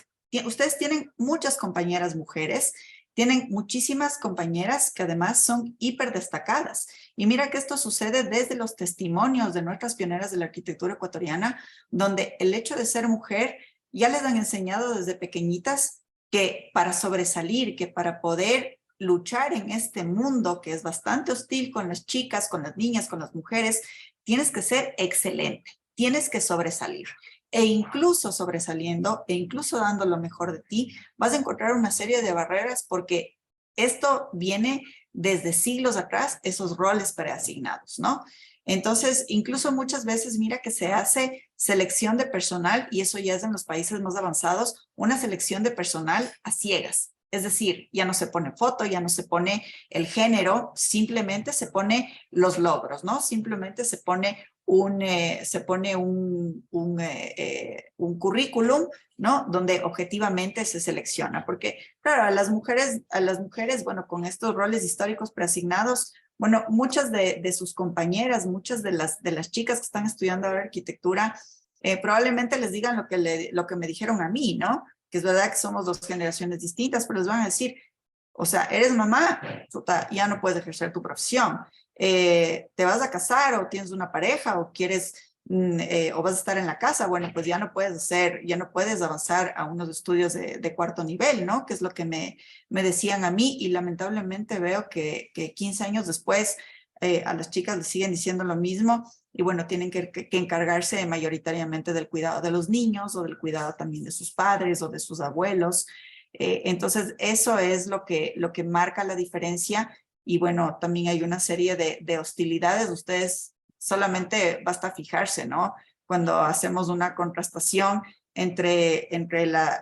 ustedes tienen muchas compañeras mujeres, tienen muchísimas compañeras que además son hiper destacadas. Y mira que esto sucede desde los testimonios de nuestras pioneras de la arquitectura ecuatoriana, donde el hecho de ser mujer ya les han enseñado desde pequeñitas que para sobresalir, que para poder luchar en este mundo que es bastante hostil con las chicas, con las niñas, con las mujeres, tienes que ser excelente, tienes que sobresalir. E incluso sobresaliendo, e incluso dando lo mejor de ti, vas a encontrar una serie de barreras porque esto viene desde siglos atrás, esos roles preasignados, ¿no? Entonces, incluso muchas veces mira que se hace selección de personal, y eso ya es en los países más avanzados, una selección de personal a ciegas. Es decir, ya no se pone foto, ya no se pone el género, simplemente se pone los logros, ¿no? Simplemente se pone un currículum, ¿no? Donde objetivamente se selecciona. Porque, claro, a las mujeres, bueno, con estos roles históricos preasignados, bueno, muchas de sus compañeras, muchas de las chicas que están estudiando ahora arquitectura, probablemente les digan lo que me dijeron a mí, ¿no? Que es verdad que somos dos generaciones distintas, pero les van a decir, o sea, eres mamá, ya no puedes ejercer tu profesión. Te vas a casar o tienes una pareja o quieres o vas a estar en la casa, bueno, pues ya no puedes avanzar a unos estudios de cuarto nivel, ¿no? Que es lo que me decían a mí, y lamentablemente veo que 15 años después a las chicas les siguen diciendo lo mismo, y bueno, tienen que encargarse mayoritariamente del cuidado de los niños o del cuidado también de sus padres o de sus abuelos. Entonces, eso es lo que marca la diferencia. Y bueno, también hay una serie de hostilidades. Ustedes solamente basta fijarse, ¿no? Cuando hacemos una contrastación entre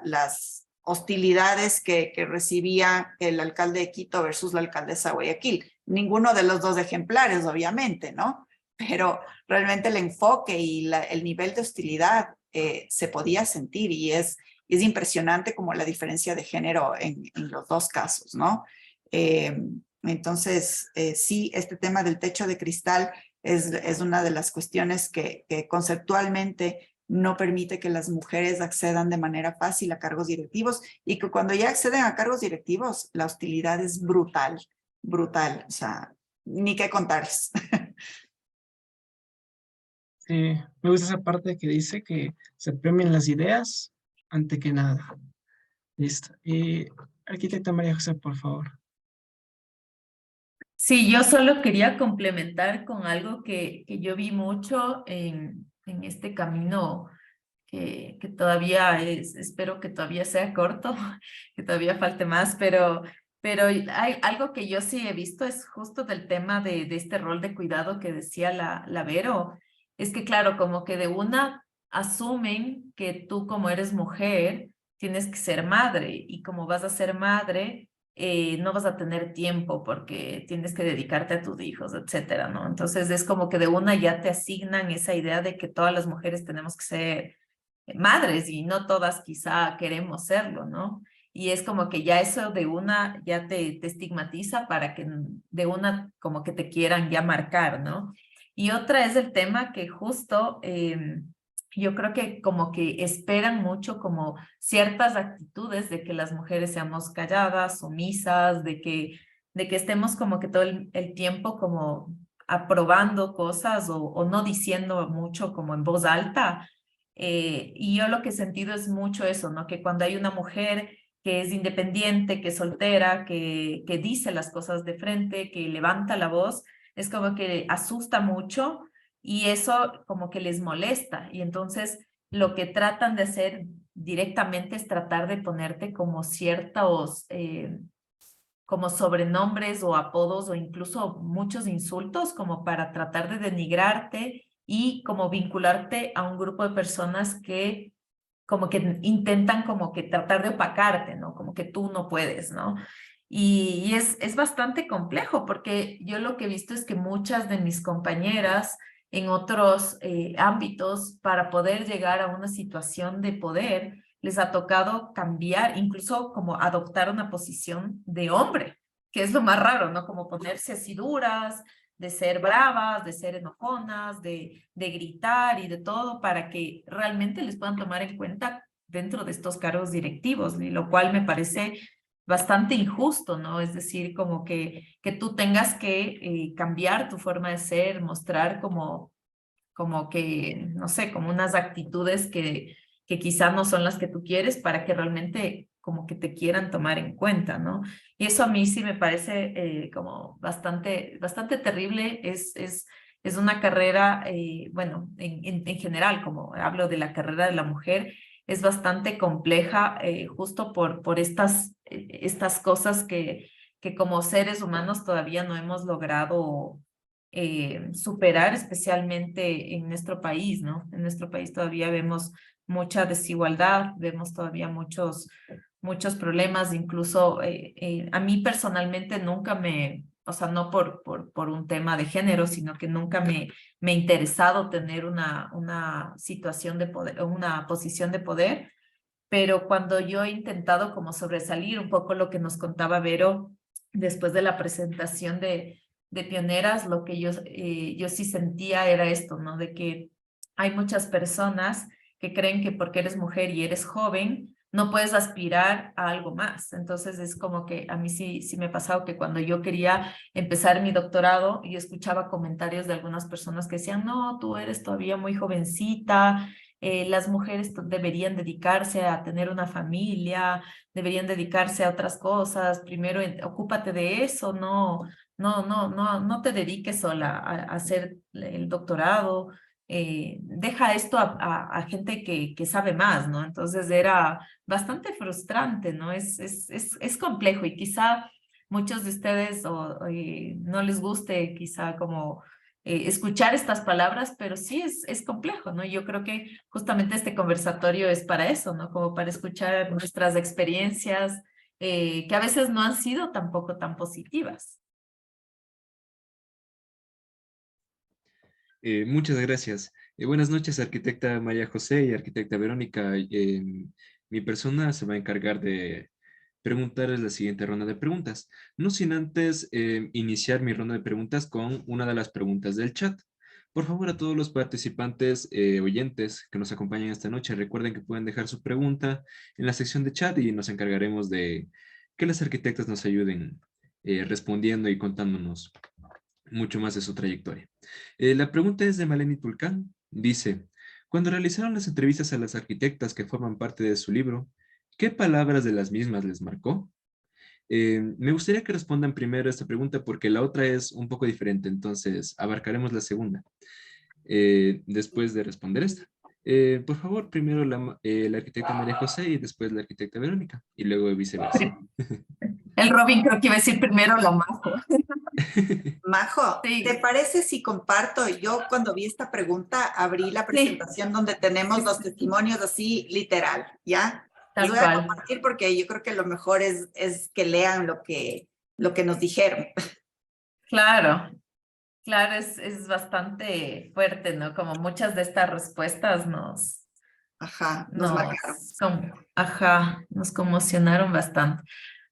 las hostilidades que recibía el alcalde de Quito versus la alcaldesa de Guayaquil. Ninguno de los dos ejemplares, obviamente, ¿no? Pero realmente el enfoque y el nivel de hostilidad se podía sentir, y es impresionante como la diferencia de género en los dos casos, ¿no? Entonces, sí, este tema del techo de cristal es una de las cuestiones que conceptualmente no permite que las mujeres accedan de manera fácil a cargos directivos, y que cuando ya acceden a cargos directivos, la hostilidad es brutal, brutal, o sea, ni qué contarles. Me gusta esa parte que dice que se premian las ideas ante que nada. Listo. Y arquitecta María José, por favor. Sí, yo solo quería complementar con algo que yo vi mucho en este camino que todavía espero que todavía sea corto, que todavía falte más, pero hay algo que yo sí he visto es justo del tema de este rol de cuidado que decía la Vero. Es que claro, como que de una asumen que tú como eres mujer tienes que ser madre, y como vas a ser madre no vas a tener tiempo porque tienes que dedicarte a tus hijos, etcétera, ¿no? Entonces es como que de una ya te asignan esa idea de que todas las mujeres tenemos que ser madres, y no todas quizá queremos serlo, ¿no? Y es como que ya eso de una ya te estigmatiza para que de una como que te quieran ya marcar, ¿no? Y otra es el tema que justo yo creo que como que esperan mucho como ciertas actitudes de que las mujeres seamos calladas, sumisas, de que estemos como que todo el tiempo como aprobando cosas o no diciendo mucho como en voz alta. Y yo lo que he sentido es mucho eso, ¿no? Que cuando hay una mujer que es independiente, que es soltera, que dice las cosas de frente, que levanta la voz, es como que asusta mucho, y eso como que les molesta. Y entonces lo que tratan de hacer directamente es tratar de ponerte como ciertos como sobrenombres o apodos o incluso muchos insultos como para tratar de denigrarte y como vincularte a un grupo de personas que como que intentan como que tratar de opacarte, ¿no? Como que tú no puedes, ¿no? Y es bastante complejo, porque yo lo que he visto es que muchas de mis compañeras en otros ámbitos, para poder llegar a una situación de poder, les ha tocado cambiar, incluso como adoptar una posición de hombre, que es lo más raro, ¿no? Como ponerse así duras, de ser bravas, de ser enojonas, de gritar y de todo para que realmente les puedan tomar en cuenta dentro de estos cargos directivos, y lo cual me parece bastante injusto, ¿no? Es decir, como que tú tengas que cambiar tu forma de ser, mostrar como que, no sé, como unas actitudes que quizás no son las que tú quieres para que realmente como que te quieran tomar en cuenta, ¿no? Y eso a mí sí me parece como bastante terrible. Es una carrera, bueno, en general, como hablo de la carrera de la mujer, es bastante compleja justo por estas cosas que como seres humanos todavía no hemos logrado superar, especialmente en nuestro país, ¿no? En nuestro país todavía vemos mucha desigualdad, vemos todavía muchos problemas, incluso a mí personalmente nunca o sea, no por un tema de género, sino que nunca me ha interesado tener una situación de poder, una posición de poder, pero cuando yo he intentado como sobresalir un poco lo que nos contaba Vero después de la presentación de Pioneras, lo que yo sí sentía era esto, ¿no? De que hay muchas personas que creen que porque eres mujer y eres joven, no puedes aspirar a algo más. Entonces es como que a mí sí me ha pasado que cuando yo quería empezar mi doctorado, yo escuchaba comentarios de algunas personas que decían, no, tú eres todavía muy jovencita, las mujeres deberían dedicarse a tener una familia, deberían dedicarse a otras cosas, primero ocúpate de eso, no te dediques sola a hacer el doctorado, deja esto a gente que sabe más, ¿no? Entonces era bastante frustrante, ¿no? Es complejo y quizá muchos de ustedes no les guste quizá como escuchar estas palabras, pero sí es complejo, ¿no? Yo creo que justamente este conversatorio es para eso, ¿no? Como para escuchar nuestras experiencias que a veces no han sido tampoco tan positivas. Muchas gracias. Buenas noches, arquitecta María José y arquitecta Verónica. Mi persona se va a encargar de preguntarles la siguiente ronda de preguntas. No sin antes iniciar mi ronda de preguntas con una de las preguntas del chat. Por favor, a todos los participantes oyentes que nos acompañan esta noche, recuerden que pueden dejar su pregunta en la sección de chat y nos encargaremos de que las arquitectas nos ayuden respondiendo y contándonos mucho más de su trayectoria. La pregunta es de Maleni Tulcán. Dice, cuando realizaron las entrevistas a las arquitectas que forman parte de su libro, ¿qué palabras de las mismas les marcó? Me gustaría que respondan primero esta pregunta porque la otra es un poco diferente, entonces abarcaremos la segunda después de responder esta. Por favor, primero la arquitecta María José y después la arquitecta Verónica y luego viceversa. El Robin creo que iba a decir primero la Majo. Majo, Sí. ¿te parece si comparto? Yo cuando vi esta pregunta abrí la presentación donde tenemos los testimonios así literal, ¿ya? Tal Los voy a cual. compartir porque yo creo que lo mejor es que lean lo que nos dijeron. Claro, claro, es bastante fuerte, ¿no? Como muchas de estas respuestas Ajá, nos marcaron. nos conmocionaron bastante.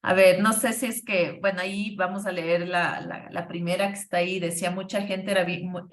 A ver, no sé si es que, bueno, ahí vamos a leer la primera que está ahí, decía mucha gente,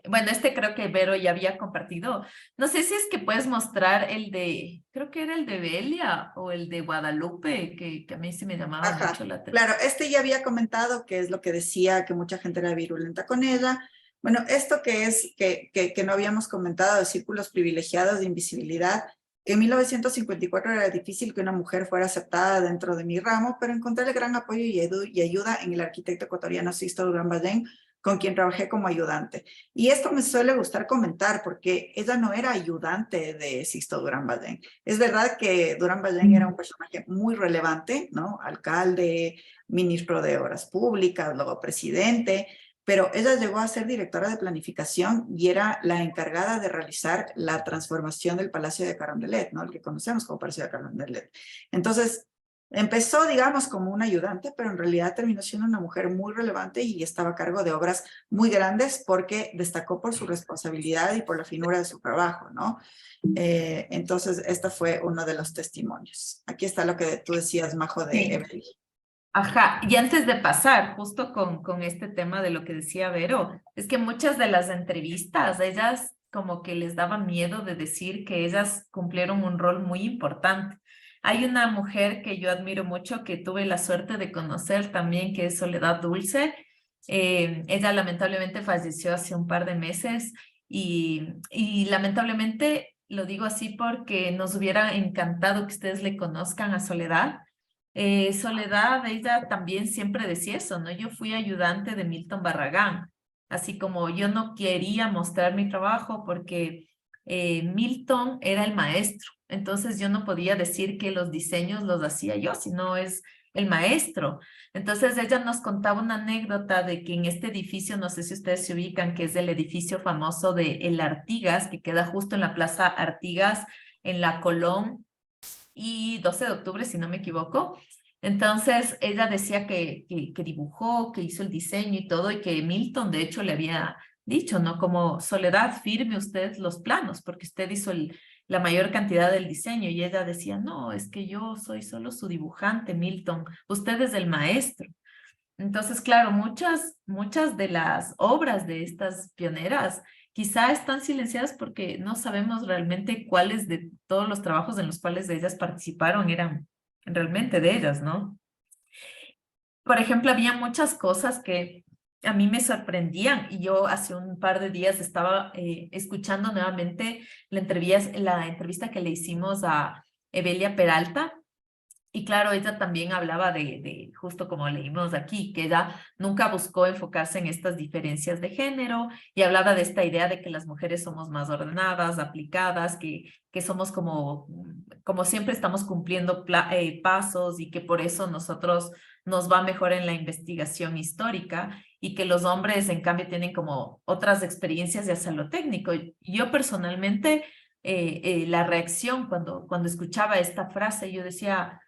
bueno, creo que Vero ya había compartido. No sé si es que puedes mostrar creo que era el de Belia o el de Guadalupe, que a mí sí me llamaba Ajá, mucho la atención. claro, ya había comentado que es lo que decía, que mucha gente era virulenta con ella. Bueno, esto que es, que no habíamos comentado, de círculos privilegiados de invisibilidad, que en 1954 era difícil que una mujer fuera aceptada dentro de mi ramo, pero encontré el gran apoyo y ayuda en el arquitecto ecuatoriano Sixto Durán Ballén, con quien trabajé como ayudante. Y esto me suele gustar comentar, porque ella no era ayudante de Sixto Durán Ballén. Es verdad que Durán Ballén era un personaje muy relevante, ¿no? Alcalde, ministro de Obras Públicas, luego presidente, pero ella llegó a ser directora de planificación y era la encargada de realizar la transformación del Palacio de Carondelet, ¿no? El que conocemos como Palacio de Carondelet. Entonces, Empezó, digamos, como una ayudante, pero en realidad terminó siendo una mujer muy relevante y estaba a cargo de obras muy grandes porque destacó por su responsabilidad y por la finura de su trabajo, ¿no? Entonces, este fue uno de los testimonios. Aquí está lo que tú decías, Majo, de Sí. Evelyn. Ajá, y antes de pasar justo con este tema de lo que decía Vero, es que muchas de las entrevistas, ellas como que les daba miedo de decir que ellas cumplieron un rol muy importante. Hay una mujer que yo admiro mucho, que tuve la suerte de conocer también, que es Soledad Dulce. Ella lamentablemente falleció hace un par de meses y lamentablemente lo digo así porque nos hubiera encantado que ustedes le conozcan a Soledad. Soledad, ella también siempre decía eso, ¿no? Yo fui ayudante de Milton Barragán, así como yo no quería mostrar mi trabajo porque Milton era el maestro, entonces yo no podía decir que los diseños los hacía yo, sino es el maestro. Entonces ella nos contaba una anécdota de que en este edificio, no sé si ustedes se ubican, que es el edificio famoso de El Artigas, que queda justo en la Plaza Artigas, en la Colón y 12 de octubre, si no me equivoco. Entonces, ella decía que dibujó, que hizo el diseño y todo, y que Milton, de hecho, le había dicho, ¿no? Como Soledad, firme usted los planos, porque usted hizo la mayor cantidad del diseño. Y ella decía, no, es que yo soy solo su dibujante, Milton, usted es el maestro. Entonces, claro, muchas de las obras de estas pioneras quizá están silenciadas porque no sabemos realmente cuáles de todos los trabajos en los cuales ellas participaron eran realmente de ellas, ¿no? Por ejemplo, había muchas cosas que a mí me sorprendían y yo hace un par de días estaba escuchando nuevamente la entrevista que le hicimos a Evelia Peralta. Y claro, ella también hablaba justo como leímos aquí, que ella nunca buscó enfocarse en estas diferencias de género y hablaba de esta idea de que las mujeres somos más ordenadas, aplicadas, que somos como siempre estamos cumpliendo pasos y que por eso nosotros nos va mejor en la investigación histórica y que los hombres en cambio tienen como otras experiencias de hacer lo técnico. Yo personalmente, la reacción cuando escuchaba esta frase, yo decía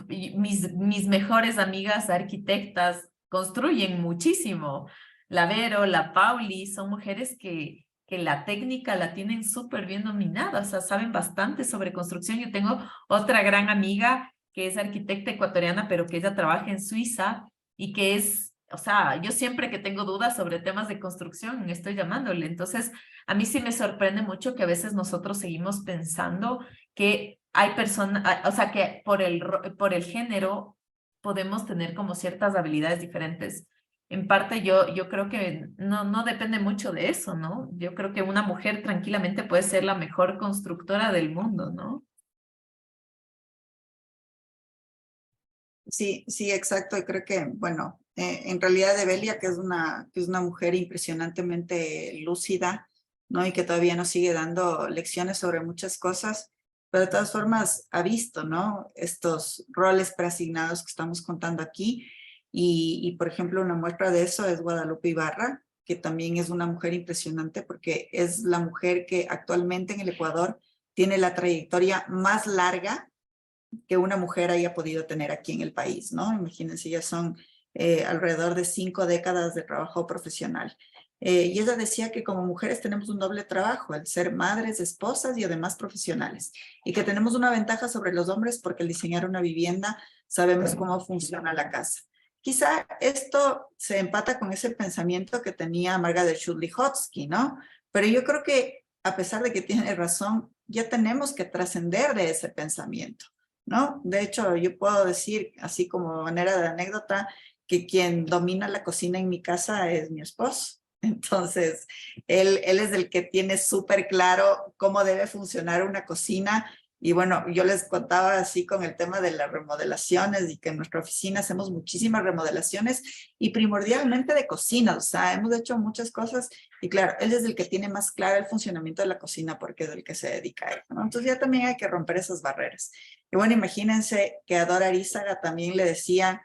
mis mejores amigas arquitectas construyen muchísimo. La Vero, la Pauli, son mujeres que la técnica la tienen súper bien dominada, o sea, saben bastante sobre construcción. Yo tengo otra gran amiga que es arquitecta ecuatoriana, pero que ella trabaja en Suiza y que o sea, yo siempre que tengo dudas sobre temas de construcción estoy llamándole. Entonces, a mí sí me sorprende mucho que a veces nosotros seguimos pensando que hay personas, o sea, que por el género podemos tener como ciertas habilidades diferentes. En parte yo creo que no depende mucho de eso, ¿no? Yo creo que una mujer tranquilamente puede ser la mejor constructora del mundo, ¿no? Sí, sí, exacto. Y creo que, bueno, en realidad Evelia, que es una mujer impresionantemente lúcida, ¿no? Y que todavía nos sigue dando lecciones sobre muchas cosas, pero de todas formas ha visto, ¿no? Estos roles preasignados que estamos contando aquí. Y por ejemplo, una muestra de eso es Guadalupe Ibarra, que también es una mujer impresionante porque es la mujer que actualmente en el Ecuador tiene la trayectoria más larga que una mujer haya podido tener aquí en el país, ¿no? Imagínense, ya son alrededor de 5 décadas de trabajo profesional. Y ella decía que como mujeres tenemos un doble trabajo, el ser madres, esposas y además profesionales, y que tenemos una ventaja sobre los hombres porque al diseñar una vivienda sabemos cómo funciona la casa. Quizá esto se empata con ese pensamiento que tenía Margaret Chudley-Hotsky, ¿no? Pero yo creo que a pesar de que tiene razón, ya tenemos que trascender de ese pensamiento, ¿no? De hecho, yo puedo decir, así como manera de anécdota, que quien domina la cocina en mi casa es mi esposo. Entonces, él es el que tiene súper claro cómo debe funcionar una cocina. Y bueno, yo les contaba así con el tema de las remodelaciones y que en nuestra oficina hacemos muchísimas remodelaciones y primordialmente de cocina. O sea, hemos hecho muchas cosas y claro, él es el que tiene más claro el funcionamiento de la cocina porque es el que se dedica a ello, ¿no? Entonces ya también hay que romper esas barreras. Y bueno, imagínense que a Dora Arizaga también le decían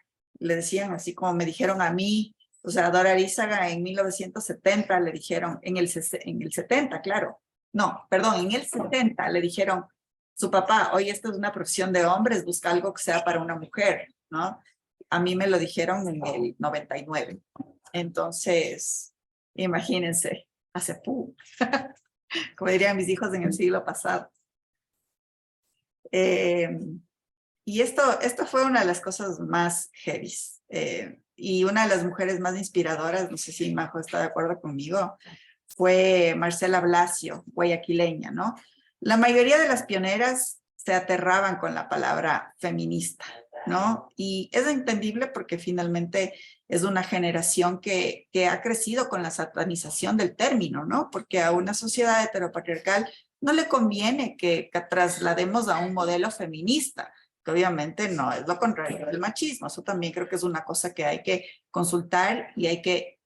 así como me dijeron a mí. O sea, Dora Arizaga en 1970 le dijeron, en el 70, claro. No, perdón, en el 70 le dijeron, su papá, oye, esta es una profesión de hombres, busca algo que sea para una mujer, ¿no? A mí me lo dijeron en el 99. Entonces, imagínense, hace como dirían mis hijos en el siglo pasado. Y esto fue una de las cosas más heavies. Y una de las mujeres más inspiradoras, no sé si Majo está de acuerdo conmigo, fue Marcela Blasio, guayaquileña, ¿no? La mayoría de las pioneras se aterraban con la palabra feminista, ¿no? Y es entendible porque finalmente es una generación que ha crecido con la satanización del término, ¿no? Porque a una sociedad heteropatriarcal no le conviene que traslademos a un modelo feminista, que obviamente no es lo contrario del machismo. Eso también creo que es una cosa que hay que consultar y hay que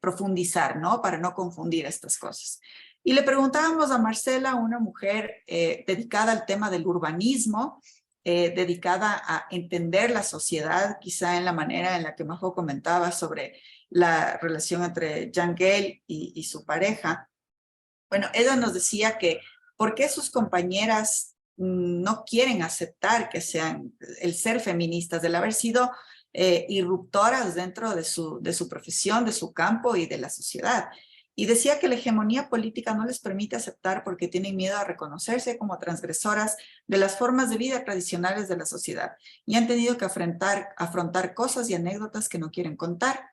profundizar, ¿no? Para no confundir estas cosas. Y le preguntábamos a Marcela, una mujer dedicada al tema del urbanismo, dedicada a entender la sociedad, quizá en la manera en la que Majo comentaba sobre la relación entre Jan Gehl y su pareja. Bueno, ella nos decía que ¿por qué sus compañeras no quieren aceptar que sean el ser feministas, del haber sido irruptoras dentro de su profesión, de su campo y de la sociedad? Y decía que la hegemonía política no les permite aceptar porque tienen miedo a reconocerse como transgresoras de las formas de vida tradicionales de la sociedad y han tenido que afrontar cosas y anécdotas que no quieren contar.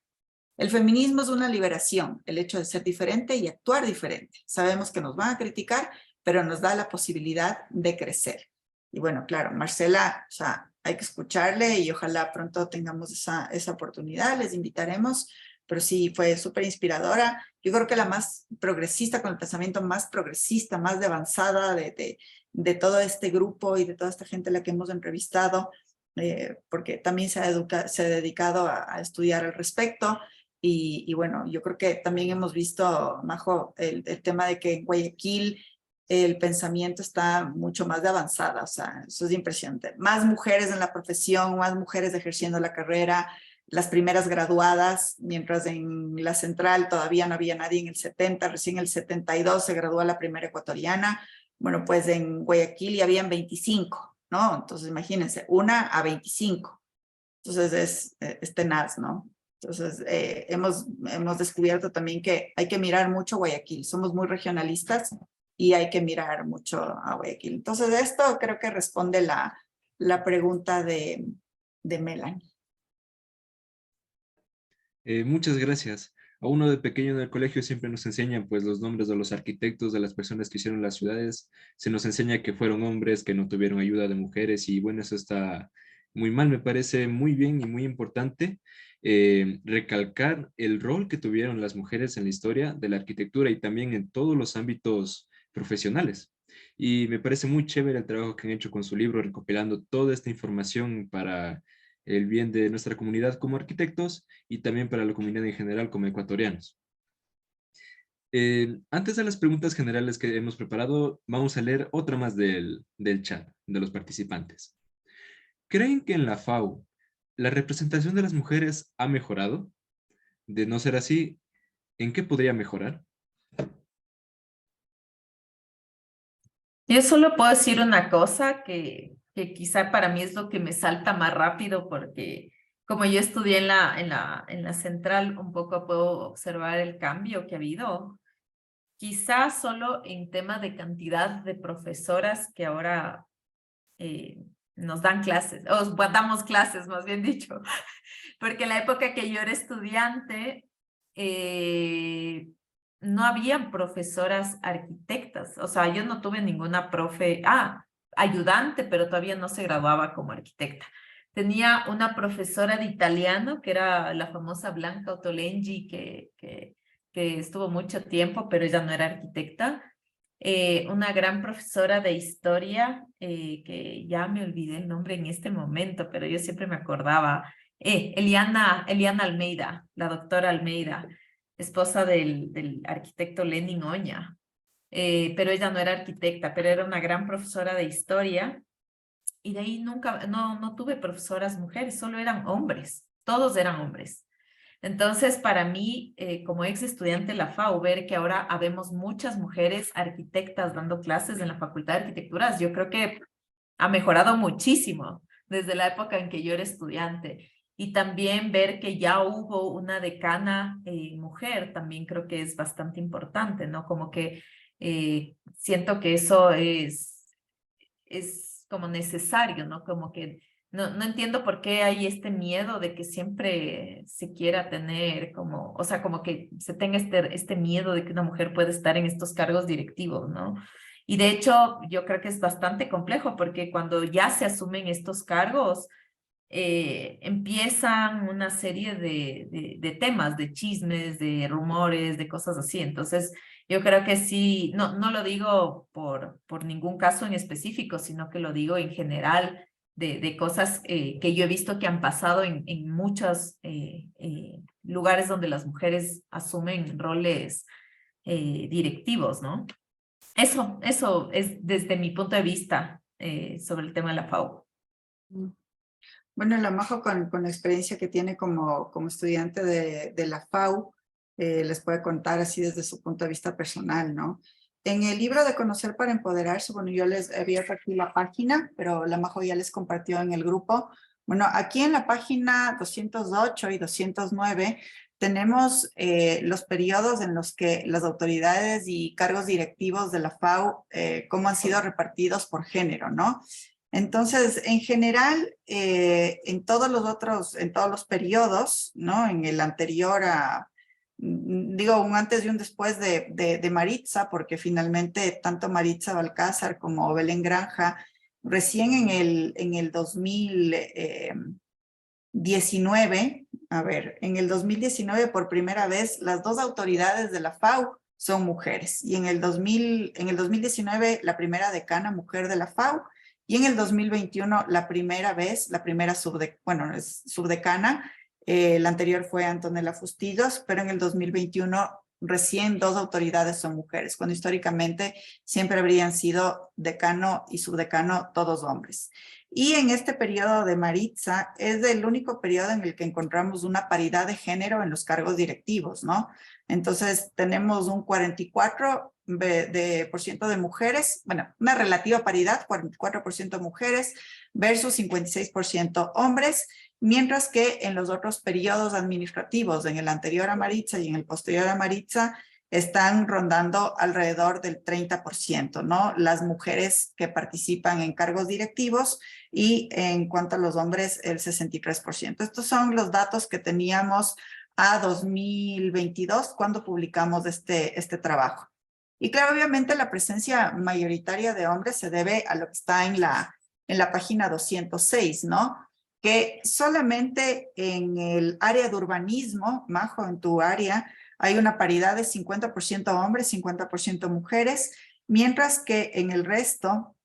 El feminismo es una liberación, el hecho de ser diferente y actuar diferente. Sabemos que nos van a criticar, pero nos da la posibilidad de crecer. Y bueno, claro, Marcela, o sea, hay que escucharle y ojalá pronto tengamos esa oportunidad, les invitaremos, pero sí, fue súper inspiradora. Yo creo que la más progresista, con el pensamiento más progresista, más de avanzada de todo este grupo y de toda esta gente a la que hemos entrevistado, porque también se ha dedicado a estudiar al respecto. Y bueno, yo creo que también hemos visto, Majo, el tema de que en Guayaquil el pensamiento está mucho más de avanzada, o sea, eso es impresionante. Más mujeres en la profesión, más mujeres ejerciendo la carrera, las primeras graduadas, mientras en la central todavía no había nadie en el 70, recién en el 72 se graduó la primera ecuatoriana. Bueno, pues en Guayaquil ya habían 25, ¿no? Entonces imagínense, 1 a 25. Entonces es tenaz, ¿no? Entonces, hemos descubierto también que hay que mirar mucho Guayaquil. Somos muy regionalistas y hay que mirar mucho a Guayaquil. Entonces, esto creo que responde la pregunta de Melanie. Muchas gracias. A uno de pequeño en el colegio siempre nos enseñan pues los nombres de los arquitectos, de las personas que hicieron las ciudades. Se nos enseña que fueron hombres, que no tuvieron ayuda de mujeres y bueno, eso está muy mal. Me parece muy bien y muy importante recalcar el rol que tuvieron las mujeres en la historia de la arquitectura y también en todos los ámbitos profesionales. Y me parece muy chévere el trabajo que han hecho con su libro, recopilando toda esta información para el bien de nuestra comunidad como arquitectos y también para la comunidad en general como ecuatorianos. Antes de las preguntas generales que hemos preparado, vamos a leer otra más del chat, de los participantes. ¿Creen que en la FAU la representación de las mujeres ha mejorado? De no ser así, ¿en qué podría mejorar? Yo solo puedo decir una cosa que quizá para mí es lo que me salta más rápido porque como yo estudié en la central, un poco puedo observar el cambio que ha habido. Quizá solo en tema de cantidad de profesoras que ahora nos dan clases, o damos clases, más bien dicho. Porque en la época que yo era estudiante, no habían profesoras arquitectas. O sea, yo no tuve ninguna profe, ayudante, pero todavía no se graduaba como arquitecta. Tenía una profesora de italiano, que era la famosa Blanca Ottolenghi, que estuvo mucho tiempo, pero ella no era arquitecta. Una gran profesora de historia, que ya me olvidé el nombre en este momento, pero yo siempre me acordaba. Eliana Almeida, la doctora Almeida, esposa del arquitecto Lenin Oña. Pero ella no era arquitecta, pero era una gran profesora de historia. Y de ahí nunca, no tuve profesoras mujeres, solo eran hombres, todos eran hombres. Entonces, para mí, como ex estudiante de la FAU, ver que ahora habemos muchas mujeres arquitectas dando clases en la Facultad de Arquitecturas, yo creo que ha mejorado muchísimo desde la época en que yo era estudiante. Y también ver que ya hubo una decana mujer, también creo que es bastante importante, ¿no? Como que siento que eso es como necesario, ¿no? Como que no entiendo por qué hay este miedo de que siempre se quiera tener como, o sea, como que se tenga este miedo de que una mujer puede estar en estos cargos directivos, ¿no? Y de hecho, yo creo que es bastante complejo porque cuando ya se asumen estos cargos, empiezan una serie de temas, de chismes, de rumores, de cosas así. Entonces, yo creo que sí, no lo digo por ningún caso en específico, sino que lo digo en general de cosas que yo he visto que han pasado en muchos lugares donde las mujeres asumen roles directivos, ¿no? Eso es desde mi punto de vista sobre el tema de la FAU. Bueno, la Majo con la experiencia que tiene como estudiante de la FAU, les puede contar así desde su punto de vista personal, ¿no? En el libro de Conocer para Empoderarse, bueno, yo les había aquí la página, pero la Majo ya les compartió en el grupo. Bueno, aquí en la página 208 y 209 tenemos los periodos en los que las autoridades y cargos directivos de la FAU, cómo han sido repartidos por género, ¿no? Entonces, en general, en todos los periodos, ¿no? En el anterior digo, un antes y un después de Maritza, porque finalmente tanto Maritza Balcázar como Belén Granja, recién en el 2019, en el 2019 por primera vez las dos autoridades de la FAU son mujeres, y en el 2019 la primera decana mujer de la FAU, y en el 2021 la primera subdecana, la anterior fue Antonella Fustillos, pero en el 2021 recién dos autoridades son mujeres, cuando históricamente siempre habrían sido decano y subdecano todos hombres. Y en este periodo de Maritza es el único periodo en el que encontramos una paridad de género en los cargos directivos, ¿no? Entonces tenemos un 44% de mujeres, bueno, una relativa paridad, 44% mujeres versus 56% hombres, mientras que en los otros periodos administrativos, en el anterior a Maritza y en el posterior a Maritza, están rondando alrededor del 30%, ¿no? Las mujeres que participan en cargos directivos, y en cuanto a los hombres, el 63%. Estos son los datos que teníamos a 2022 cuando publicamos este trabajo. Y claro, obviamente la presencia mayoritaria de hombres se debe a lo que está en la página 206, ¿no? Que solamente en el área de urbanismo, Majo, en tu área, hay una paridad de 50% hombres, 50% mujeres, mientras que en el resto,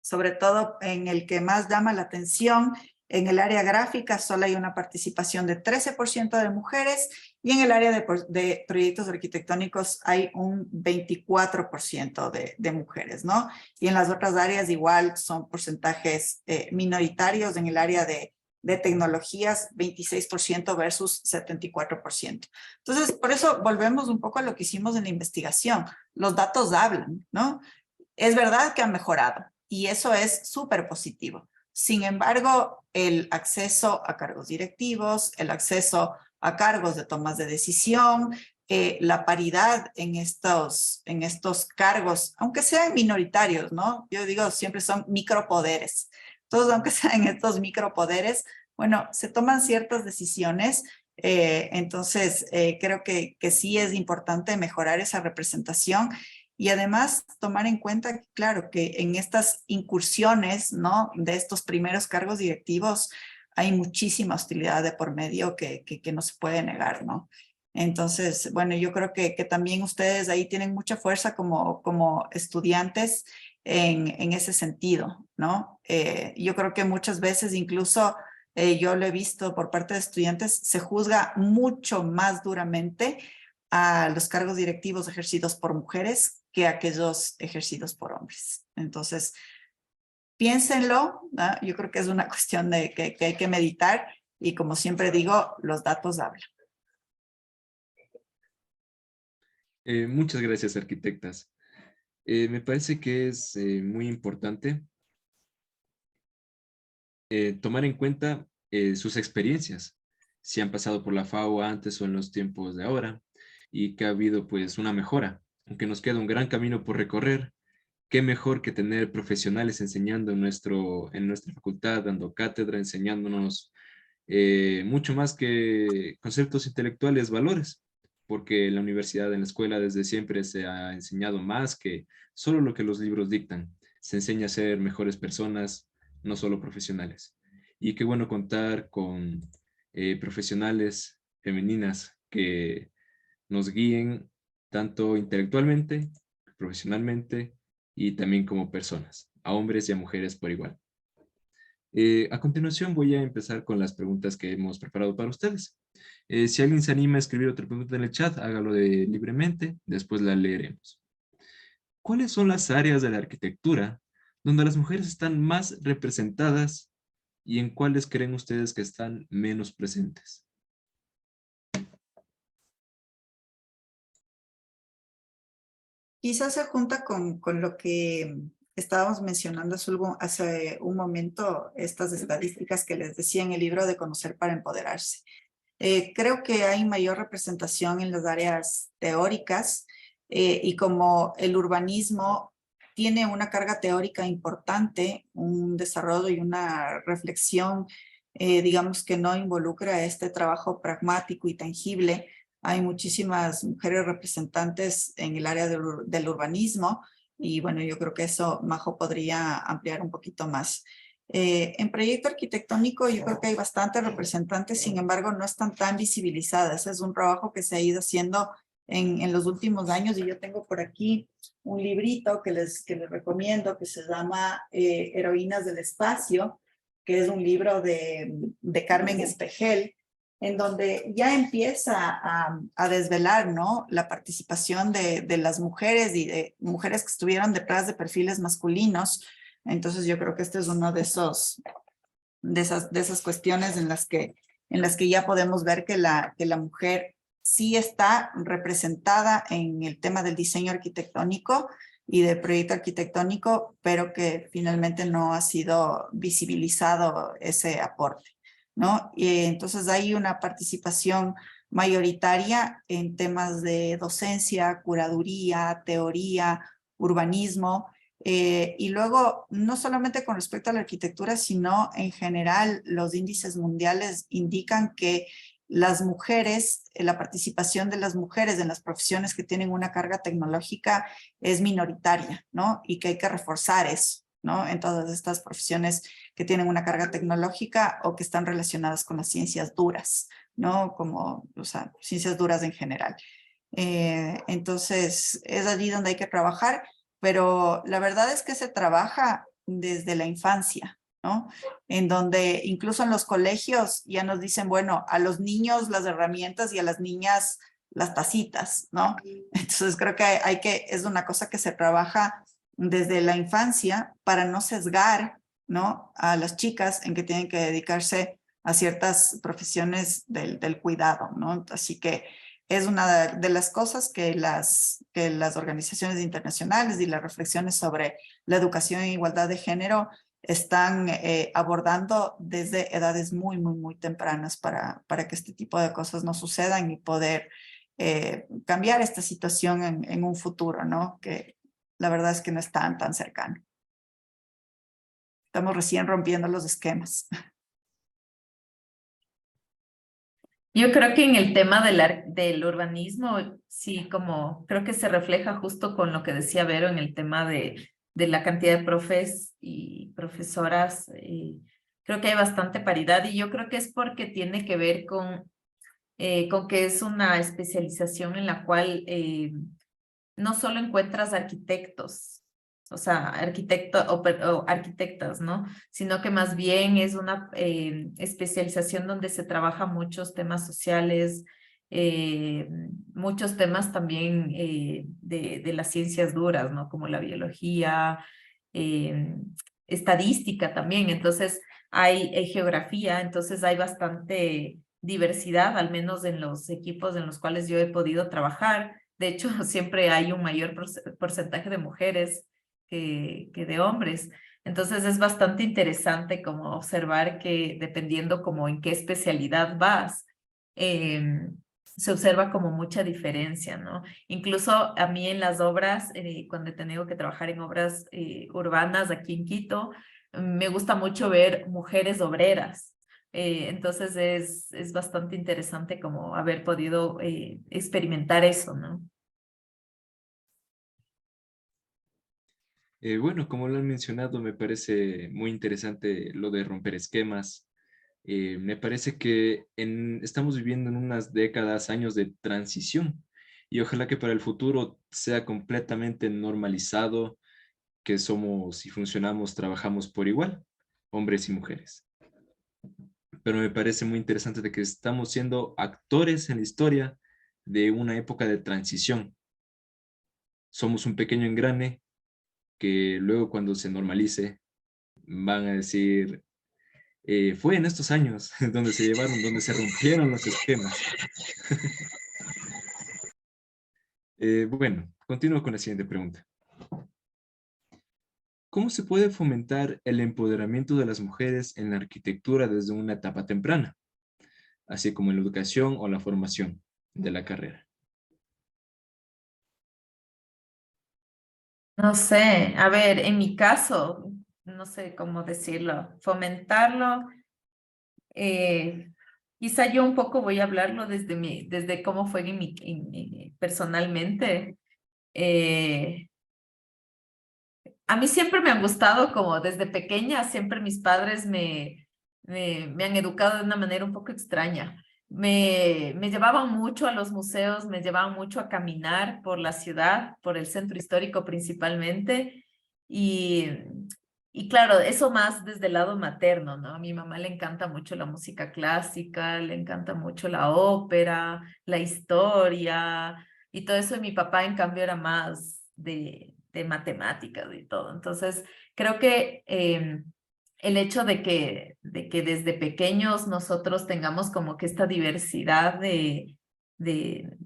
sobre todo en el que más llama la atención, en el área gráfica solo hay una participación de 13% de mujeres, y en el área de proyectos arquitectónicos hay un 24% de mujeres, ¿no? Y en las otras áreas igual son porcentajes minoritarios. En el área de tecnologías, 26% versus 74%. Entonces, por eso volvemos un poco a lo que hicimos en la investigación. Los datos hablan, ¿no? Es verdad que han mejorado, y eso es súper positivo. Sin embargo, el acceso a cargos directivos, el acceso a cargos de tomas de decisión, la paridad en estos cargos, aunque sean minoritarios, ¿no? Yo digo, siempre son micropoderes. Entonces, aunque sean estos micropoderes, bueno, se toman ciertas decisiones. Entonces, creo que sí es importante mejorar esa representación. Y además tomar en cuenta, claro, que en estas incursiones, ¿no? De estos primeros cargos directivos hay muchísima hostilidad de por medio que no se puede negar, ¿no? Entonces, bueno, yo creo que también ustedes ahí tienen mucha fuerza como estudiantes en ese sentido, ¿no? Yo creo que muchas veces incluso yo lo he visto por parte de estudiantes, se juzga mucho más duramente a los cargos directivos ejercidos por mujeres que aquellos ejercidos por hombres. Entonces, piénsenlo, ¿no? Yo creo que es una cuestión de que hay que meditar, y como siempre digo, los datos hablan. Muchas gracias, arquitectas. Me parece que es muy importante tomar en cuenta sus experiencias, si han pasado por la FAO antes o en los tiempos de ahora, y que ha habido pues una mejora, aunque nos queda un gran camino por recorrer. Qué mejor que tener profesionales enseñando en nuestra facultad, dando cátedra, enseñándonos mucho más que conceptos intelectuales, valores, porque en la universidad, en la escuela, desde siempre se ha enseñado más que solo lo que los libros dictan. Se enseña a ser mejores personas, no solo profesionales. Y qué bueno contar con profesionales femeninas que nos guíen tanto intelectualmente, profesionalmente y también como personas, a hombres y a mujeres por igual. A continuación voy a empezar con las preguntas que hemos preparado para ustedes. Si alguien se anima a escribir otra pregunta en el chat, hágalo libremente, después la leeremos. ¿Cuáles son las áreas de la arquitectura donde las mujeres están más representadas y en cuáles creen ustedes que están menos presentes? Quizás se junta con lo que estábamos mencionando hace un momento, estas estadísticas que les decía en el libro de Conocer para Empoderarse. Creo que hay mayor representación en las áreas teóricas y como el urbanismo tiene una carga teórica importante, un desarrollo y una reflexión, digamos que no involucra este trabajo pragmático y tangible. Hay muchísimas mujeres representantes en el área del urbanismo y bueno, yo creo que eso Majo podría ampliar un poquito más. En proyecto arquitectónico yo creo que hay bastantes representantes, sin embargo no están tan visibilizadas. Es un trabajo que se ha ido haciendo en los últimos años y yo tengo por aquí un librito que les recomiendo que se llama Heroínas del Espacio, que es un libro de Carmen Espejel, en donde ya empieza a desvelar, ¿no?, la participación de las mujeres y de mujeres que estuvieron detrás de perfiles masculinos. Entonces yo creo que este es uno de esas cuestiones en las que ya podemos ver que la mujer sí está representada en el tema del diseño arquitectónico y del proyecto arquitectónico, pero que finalmente no ha sido visibilizado ese aporte, ¿no? Y entonces hay una participación mayoritaria en temas de docencia, curaduría, teoría, urbanismo, y luego no solamente con respecto a la arquitectura, sino en general los índices mundiales indican que las mujeres, la participación de las mujeres en las profesiones que tienen una carga tecnológica es minoritaria, ¿no? Y que hay que reforzar eso, ¿no? En todas estas profesiones que tienen una carga tecnológica o que están relacionadas con las ciencias duras, ¿no? Como, o sea, ciencias duras en general. Entonces, es allí donde hay que trabajar, pero la verdad es que se trabaja desde la infancia, ¿no? En donde incluso en los colegios ya nos dicen, bueno, a los niños las herramientas y a las niñas las tacitas, ¿no? Entonces creo que es una cosa que se trabaja desde la infancia para no sesgar, ¿no?, a las chicas en que tienen que dedicarse a ciertas profesiones del cuidado, ¿no? Así que es una de las cosas que las organizaciones internacionales y las reflexiones sobre la educación e igualdad de género están abordando desde edades muy, muy, muy tempranas para que este tipo de cosas no sucedan y poder cambiar esta situación en un futuro, ¿no? Que la verdad es que no es tan cercano. Estamos recién rompiendo los esquemas. Yo creo que en el tema del urbanismo, sí, como creo que se refleja justo con lo que decía Vero en el tema de la cantidad de profes y profesoras. Creo que hay bastante paridad y yo creo que es porque tiene que ver con que es una especialización en la cual no solo encuentras arquitectos, o sea, o arquitectas, ¿no? Sino que más bien es una especialización donde se trabaja muchos temas sociales, muchos temas también de las ciencias duras, ¿no? Como la biología, estadística también. Entonces, hay geografía, entonces hay bastante diversidad, al menos en los equipos en los cuales yo he podido trabajar. De hecho, siempre hay un mayor porcentaje de mujeres que de hombres. Entonces es bastante interesante como observar que dependiendo como en qué especialidad vas, se observa como mucha diferencia, ¿no? Incluso a mí en las obras, cuando he tenido que trabajar en obras urbanas aquí en Quito, me gusta mucho ver mujeres obreras. Entonces es bastante interesante como haber podido experimentar eso, ¿no? Bueno, como lo han mencionado, me parece muy interesante lo de romper esquemas. Me parece que estamos viviendo en unas décadas, años de transición y ojalá que para el futuro sea completamente normalizado que somos y funcionamos, trabajamos por igual, hombres y mujeres. Pero me parece muy interesante de que estamos siendo actores en la historia de una época de transición. Somos un pequeño engrane que luego cuando se normalice van a decir, fue en estos años donde se llevaron, donde se rompieron los esquemas. Bueno, continúo con la siguiente pregunta. ¿Cómo se puede fomentar el empoderamiento de las mujeres en la arquitectura desde una etapa temprana, así como en la educación o la formación de la carrera? No sé, a ver, en mi caso, no sé cómo decirlo, fomentarlo, quizá yo un poco voy a hablarlo desde cómo fue personalmente. A mí siempre me han gustado, como desde pequeña, siempre mis padres me han educado de una manera un poco extraña. Me llevaban mucho a los museos, me llevaban mucho a caminar por la ciudad, por el centro histórico principalmente. Y, y claro, eso más desde el lado materno, ¿no? A mi mamá le encanta mucho la música clásica, le encanta mucho la ópera, la historia y todo eso. Y mi papá, en cambio, era más de matemáticas y todo. Entonces, creo que el hecho de que desde pequeños nosotros tengamos como que esta diversidad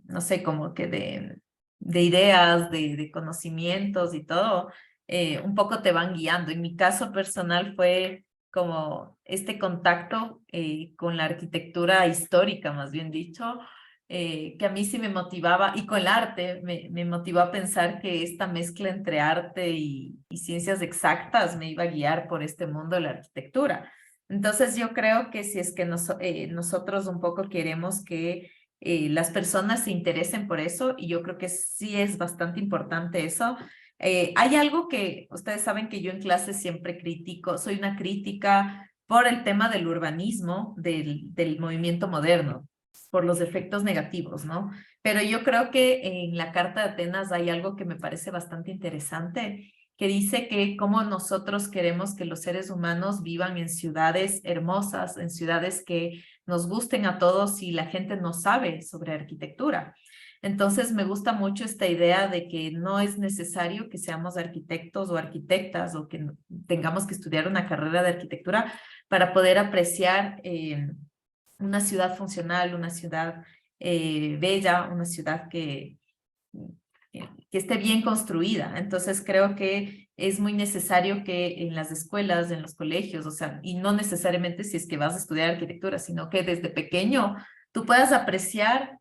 no sé, como que de ideas, de conocimientos y todo, un poco te van guiando. En mi caso personal fue como este contacto con la arquitectura histórica, más bien dicho, que a mí sí me motivaba, y con el arte me motivó a pensar que esta mezcla entre arte y ciencias exactas me iba a guiar por este mundo de la arquitectura. Entonces yo creo que si es que nosotros un poco queremos que las personas se interesen por eso, y yo creo que sí es bastante importante eso. Hay algo que ustedes saben que yo en clase siempre critico, soy una crítica por el tema del urbanismo, del movimiento moderno, por los efectos negativos, ¿no? Pero yo creo que en la Carta de Atenas hay algo que me parece bastante interesante, que dice que como nosotros queremos que los seres humanos vivan en ciudades hermosas, en ciudades que nos gusten a todos y la gente no sabe sobre arquitectura. Entonces me gusta mucho esta idea de que no es necesario que seamos arquitectos o arquitectas o que tengamos que estudiar una carrera de arquitectura para poder apreciar una ciudad funcional, una ciudad bella, una ciudad que esté bien construida. Entonces creo que es muy necesario que en las escuelas, en los colegios, o sea, y no necesariamente si es que vas a estudiar arquitectura, sino que desde pequeño tú puedas apreciar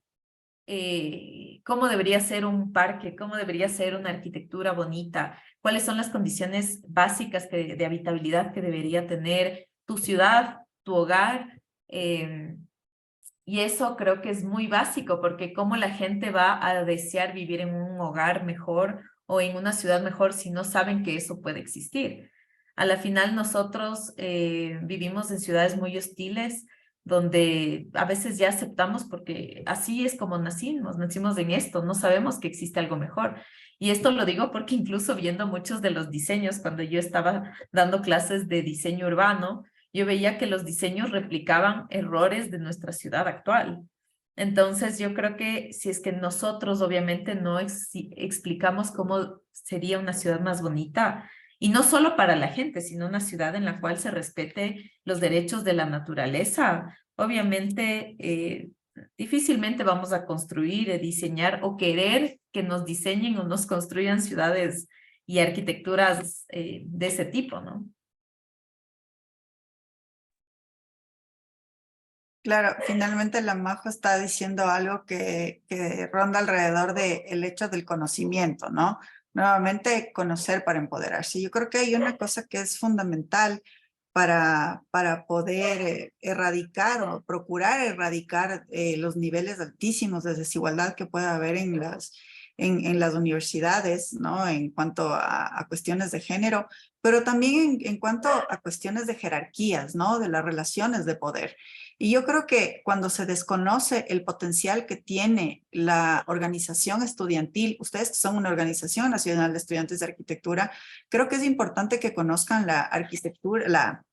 cómo debería ser un parque, cómo debería ser una arquitectura bonita, cuáles son las condiciones básicas de habitabilidad que debería tener tu ciudad, tu hogar. Y eso creo que es muy básico, porque cómo la gente va a desear vivir en un hogar mejor o en una ciudad mejor si no saben que eso puede existir. A la final nosotros vivimos en ciudades muy hostiles, donde a veces ya aceptamos porque así es como nacimos en esto, no sabemos que existe algo mejor. Y esto lo digo porque incluso viendo muchos de los diseños, cuando yo estaba dando clases de diseño urbano, yo veía que los diseños replicaban errores de nuestra ciudad actual. Entonces, yo creo que si es que nosotros obviamente no explicamos cómo sería una ciudad más bonita, y no solo para la gente, sino una ciudad en la cual se respete los derechos de la naturaleza, obviamente difícilmente vamos a construir, diseñar o querer que nos diseñen o nos construyan ciudades y arquitecturas de ese tipo, ¿no? Claro, finalmente la Majo está diciendo algo que ronda alrededor del hecho del conocimiento, ¿no? Nuevamente, conocer para empoderarse. Yo creo que hay una cosa que es fundamental para poder erradicar o procurar erradicar los niveles altísimos de desigualdad que pueda haber en las universidades, ¿no? En cuanto a cuestiones de género, pero también en cuanto a cuestiones de jerarquías, ¿no? De las relaciones de poder. Y yo creo que cuando se desconoce el potencial que tiene la organización estudiantil, ustedes que son una organización nacional de estudiantes de arquitectura, creo que es importante que conozcan la arquitectura,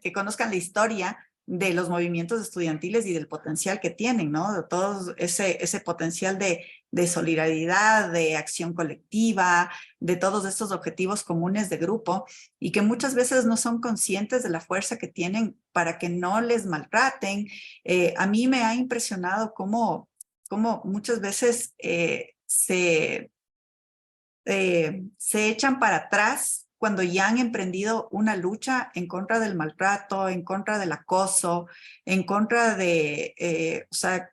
que conozcan la historia de los movimientos estudiantiles y del potencial que tienen, ¿no? De todo ese potencial de solidaridad, de acción colectiva, de todos estos objetivos comunes de grupo y que muchas veces no son conscientes de la fuerza que tienen para que no les maltraten. A mí me ha impresionado cómo muchas veces se echan para atrás cuando ya han emprendido una lucha en contra del maltrato, en contra del acoso, en contra de,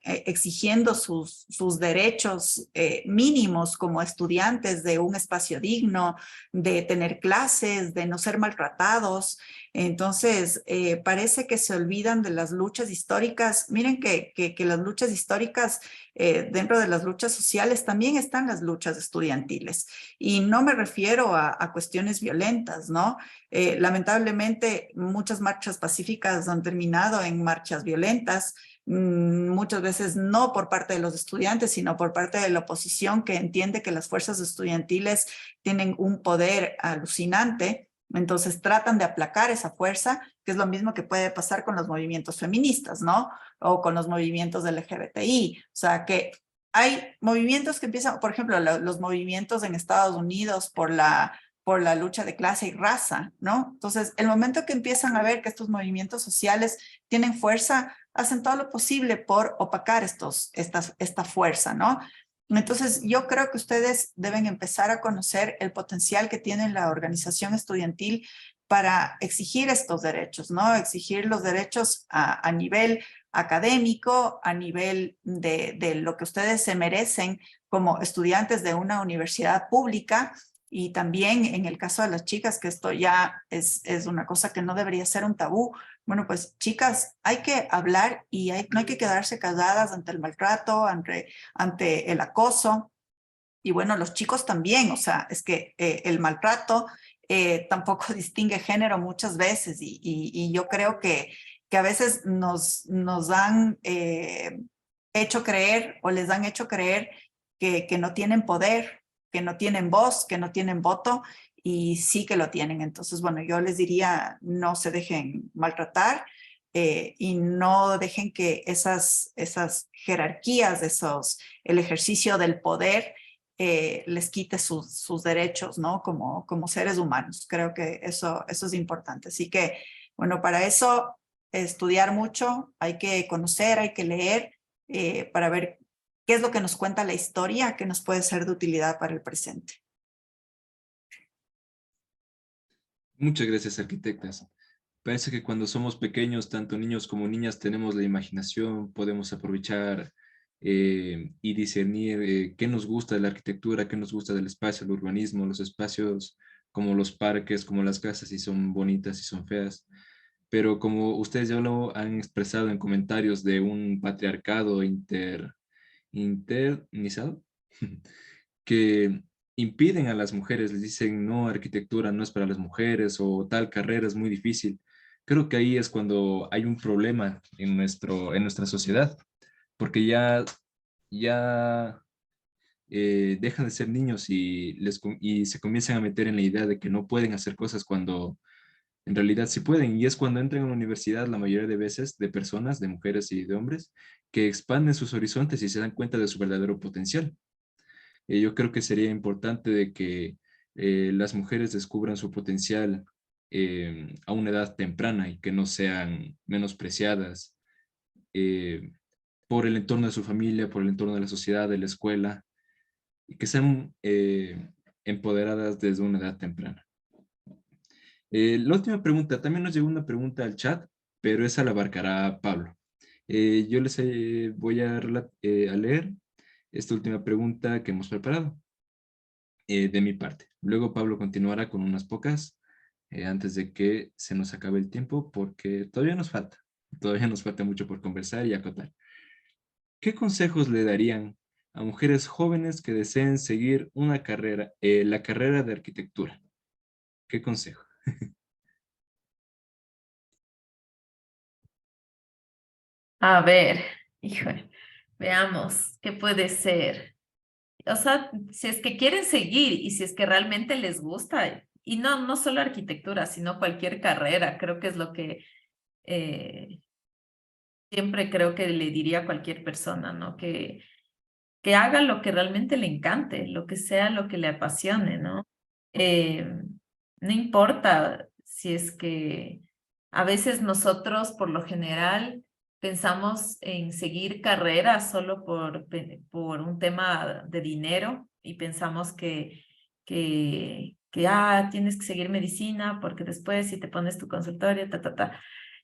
exigiendo sus derechos mínimos como estudiantes de un espacio digno, de tener clases, de no ser maltratados. Entonces, parece que se olvidan de las luchas históricas. Miren que las luchas históricas, dentro de las luchas sociales, también están las luchas estudiantiles. Y no me refiero a cuestiones violentas, ¿no? Lamentablemente, muchas marchas pacíficas han terminado en marchas violentas, muchas veces no por parte de los estudiantes, sino por parte de la oposición que entiende que las fuerzas estudiantiles tienen un poder alucinante. Entonces tratan de aplacar esa fuerza, que es lo mismo que puede pasar con los movimientos feministas, ¿no? O con los movimientos LGBTI. O sea, que hay movimientos que empiezan, por ejemplo, los movimientos en Estados Unidos por la lucha de clase y raza, ¿no? Entonces, el momento que empiezan a ver que estos movimientos sociales tienen fuerza, hacen todo lo posible por opacar esta fuerza, ¿no? Entonces, yo creo que ustedes deben empezar a conocer el potencial que tiene la organización estudiantil para exigir estos derechos, ¿no? Exigir los derechos a nivel académico, a nivel de lo que ustedes se merecen como estudiantes de una universidad pública. Y también en el caso de las chicas, que esto ya es una cosa que no debería ser un tabú. Bueno, pues chicas, hay que hablar y no hay que quedarse calladas ante el maltrato, ante el acoso. Y bueno, los chicos también, o sea, es que el maltrato tampoco distingue género muchas veces y yo creo que a veces nos han hecho creer o les han hecho creer que no tienen poder, que no tienen voz, que no tienen voto y sí que lo tienen. Entonces, bueno, yo les diría, no se dejen maltratar y no dejen que esas jerarquías, el ejercicio del poder les quite sus derechos, ¿no? Como seres humanos. Creo que eso es importante. Así que, bueno, para eso estudiar mucho, hay que conocer, hay que leer para ver qué es lo que nos cuenta la historia que nos puede ser de utilidad para el presente. Muchas gracias, arquitectas. Parece que cuando somos pequeños, tanto niños como niñas, tenemos la imaginación, podemos aprovechar y discernir qué nos gusta de la arquitectura, qué nos gusta del espacio, el urbanismo, los espacios como los parques, como las casas, si son bonitas, si son feas. Pero como ustedes ya lo han expresado en comentarios de un patriarcado internizado, que impiden a las mujeres, les dicen, no, arquitectura no es para las mujeres o tal carrera es muy difícil. Creo que ahí es cuando hay un problema en nuestra sociedad, porque ya dejan de ser niños y se comienzan a meter en la idea de que no pueden hacer cosas cuando en realidad sí pueden. Y es cuando entran a la universidad la mayoría de veces de personas, de mujeres y de hombres, que expanden sus horizontes y se dan cuenta de su verdadero potencial. Yo creo que sería importante de que las mujeres descubran su potencial a una edad temprana y que no sean menospreciadas por el entorno de su familia, por el entorno de la sociedad, de la escuela, y que sean empoderadas desde una edad temprana. La última pregunta, también nos llegó una pregunta al chat, pero esa la abarcará Pablo. Yo les voy a leer esta última pregunta que hemos preparado de mi parte. Luego Pablo continuará con unas pocas antes de que se nos acabe el tiempo, porque todavía nos falta mucho por conversar y acotar. ¿Qué consejos le darían a mujeres jóvenes que deseen seguir una carrera, la carrera de arquitectura? ¿Qué consejo? A ver, híjole, veamos, ¿qué puede ser? O sea, si es que quieren seguir y si es que realmente les gusta, y no solo arquitectura, sino cualquier carrera, creo que es lo que eh, siempre creo que le diría a cualquier persona, ¿no? Que haga lo que realmente le encante, lo que sea lo que le apasione, ¿no? No importa si es que a veces nosotros, por lo general, pensamos en seguir carreras solo por un tema de dinero y pensamos que tienes que seguir medicina porque después si te pones tu consultorio,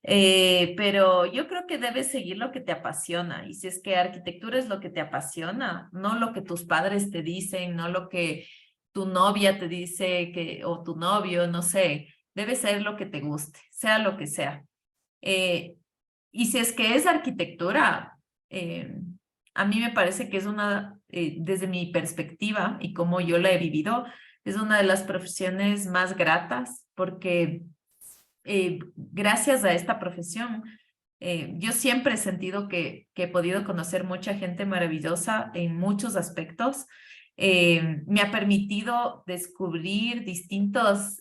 pero yo creo que debes seguir lo que te apasiona y si es que arquitectura es lo que te apasiona, no lo que tus padres te dicen, no lo que tu novia te dice o tu novio, no sé, debe ser lo que te guste, sea lo que sea. Y si es que es arquitectura, a mí me parece que es desde mi perspectiva y como yo la he vivido, es una de las profesiones más gratas porque gracias a esta profesión, yo siempre he sentido que he podido conocer mucha gente maravillosa en muchos aspectos. Me ha permitido descubrir distintas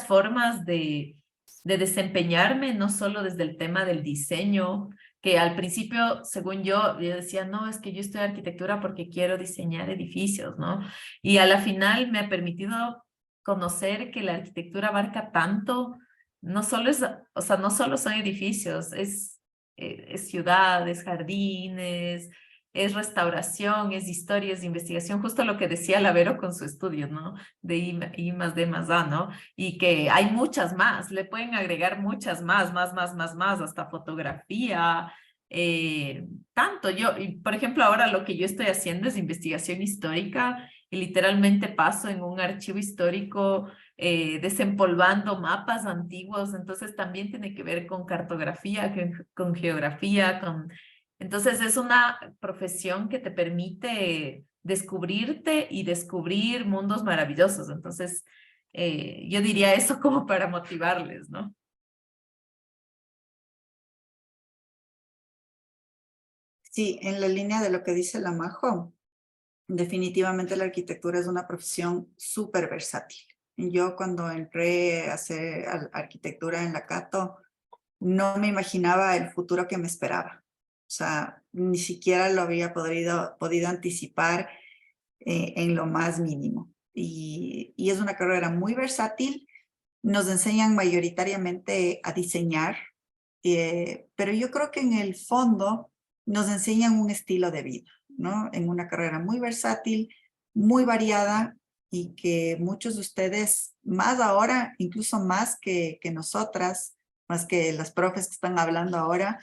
formas de desempeñarme, no solo desde el tema del diseño, que al principio, según yo decía, no, es que yo estudio arquitectura porque quiero diseñar edificios, ¿no? Y a la final me ha permitido conocer que la arquitectura abarca tanto, no solo o sea, no solo son edificios, es ciudades, jardines, es restauración, es historia, es investigación, justo lo que decía Lavero con su estudio, ¿no? De I más D más A, ¿no? Y que hay muchas más, le pueden agregar muchas más, hasta fotografía, tanto y por ejemplo, ahora lo que yo estoy haciendo es investigación histórica y literalmente paso en un archivo histórico desempolvando mapas antiguos, entonces también tiene que ver con cartografía, con geografía, entonces es una profesión que te permite descubrirte y descubrir mundos maravillosos, entonces yo diría eso como para motivarles, ¿no? Sí, en la línea de lo que dice la Majo, definitivamente la arquitectura es una profesión súper versátil. Yo cuando entré a hacer arquitectura en la Cato, no me imaginaba el futuro que me esperaba. O sea, ni siquiera lo había podido anticipar en lo más mínimo. Y es una carrera muy versátil. Nos enseñan mayoritariamente a diseñar, pero yo creo que en el fondo nos enseñan un estilo de vida, ¿no? En una carrera muy versátil, muy variada y que muchos de ustedes, más ahora, incluso más que nosotras, más que las profes que están hablando ahora,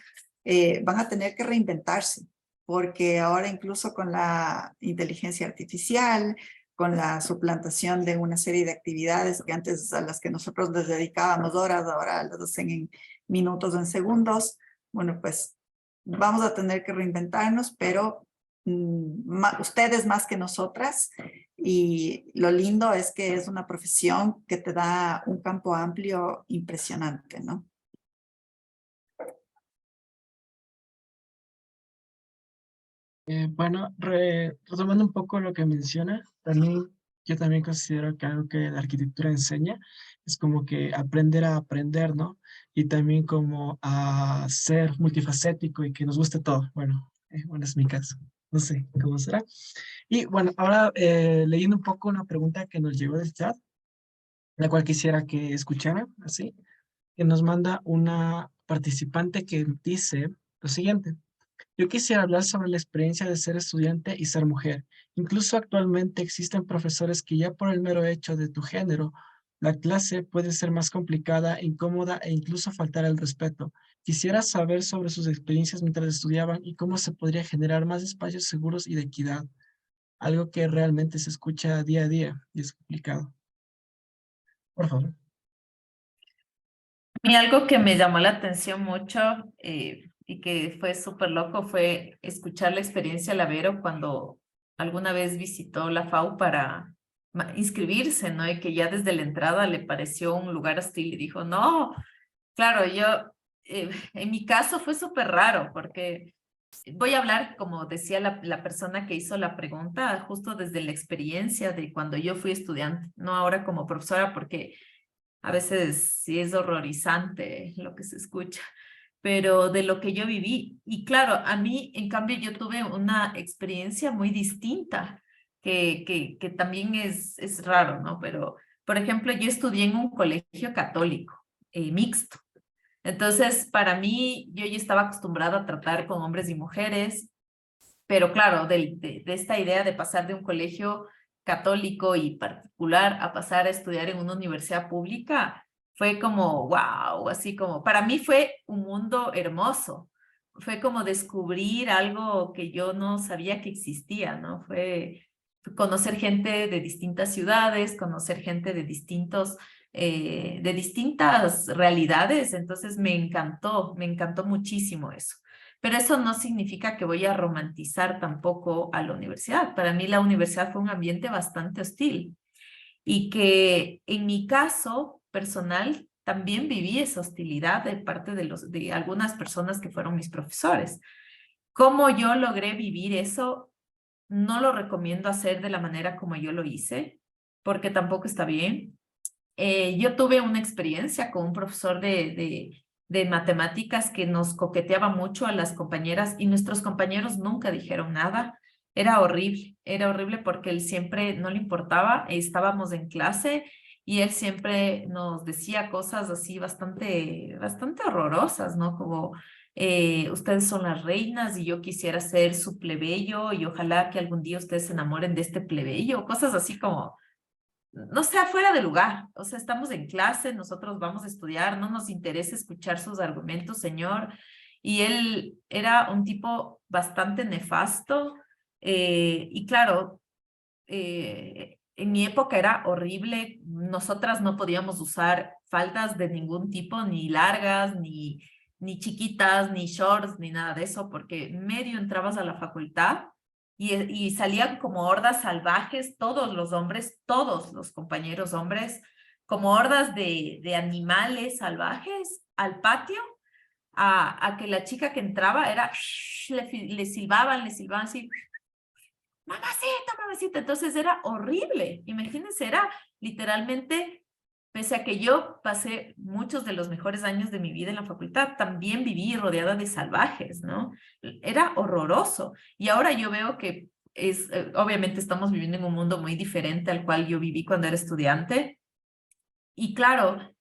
van a tener que reinventarse, porque ahora incluso con la inteligencia artificial, con la suplantación de una serie de actividades que antes a las que nosotros les dedicábamos horas, ahora las hacen en minutos o en segundos, bueno, pues vamos a tener que reinventarnos, pero ustedes más que nosotras, y lo lindo es que es una profesión que te da un campo amplio impresionante, ¿no? Bueno, retomando un poco lo que menciona, yo también considero que algo que la arquitectura enseña es como que aprender a aprender, ¿no? Y también como a ser multifacético y que nos guste todo. Bueno, es mi caso. No sé cómo será. Y bueno, ahora leyendo un poco una pregunta que nos llegó del chat, la cual quisiera que escucharan, así, que nos manda una participante que dice lo siguiente. Yo quisiera hablar sobre la experiencia de ser estudiante y ser mujer. Incluso actualmente existen profesores que ya por el mero hecho de tu género, la clase puede ser más complicada, incómoda e incluso faltar al respeto. Quisiera saber sobre sus experiencias mientras estudiaban y cómo se podría generar más espacios seguros y de equidad, algo que realmente se escucha día a día y es complicado. Por favor. A mí algo que me llamó la atención mucho y que fue súper loco fue escuchar la experiencia de la Vero cuando alguna vez visitó la FAU para inscribirse, ¿no? Y que ya desde la entrada le pareció un lugar hostil y dijo, no, claro, en mi caso fue súper raro porque voy a hablar, como decía la persona que hizo la pregunta, justo desde la experiencia de cuando yo fui estudiante, no ahora como profesora, porque a veces sí es horrorizante lo que se escucha, pero de lo que yo viví. Y claro, a mí, en cambio, yo tuve una experiencia muy distinta, que también es raro, ¿no? Pero, por ejemplo, yo estudié en un colegio católico, mixto. Entonces, para mí, yo ya estaba acostumbrada a tratar con hombres y mujeres, pero claro, de esta idea de pasar de un colegio católico y particular a pasar a estudiar en una universidad pública, fue como, wow, así como, para mí fue un mundo hermoso. Fue como descubrir algo que yo no sabía que existía, ¿no? Fue conocer gente de distintas ciudades, conocer gente de distintas realidades. Entonces me encantó muchísimo eso. Pero eso no significa que voy a romantizar tampoco a la universidad. Para mí la universidad fue un ambiente bastante hostil y que en mi caso personal también viví esa hostilidad de parte de algunas personas que fueron mis profesores. ¿Cómo yo logré vivir eso? No lo recomiendo hacer de la manera como yo lo hice, porque tampoco está bien. Yo tuve una experiencia con un profesor de matemáticas que nos coqueteaba mucho a las compañeras y nuestros compañeros nunca dijeron nada. Era horrible porque él siempre no le importaba, estábamos en clase y él siempre nos decía cosas así bastante horrorosas, ¿no? Como, ustedes son las reinas y yo quisiera ser su plebeyo y ojalá que algún día ustedes se enamoren de este plebeyo, cosas así como no sea fuera de lugar. O sea, estamos en clase, nosotros vamos a estudiar, no nos interesa escuchar sus argumentos, señor. Y él era un tipo bastante nefasto. Y claro, en mi época era horrible. Nosotras no podíamos usar faldas de ningún tipo, ni largas, ni chiquitas, ni shorts, ni nada de eso, porque medio entrabas a la facultad y salían como hordas salvajes, todos los hombres, todos los compañeros hombres, como hordas de animales salvajes al patio, a que la chica que entraba era, le silbaban así, mamacita, mamacita. Entonces era horrible. Imagínense, era literalmente, pese a que yo pasé muchos de los mejores años de mi vida en la facultad, también viví rodeada de salvajes, ¿no? Era horroroso. Y ahora yo veo que obviamente estamos viviendo en un mundo muy diferente al cual yo viví cuando era estudiante. Y claro,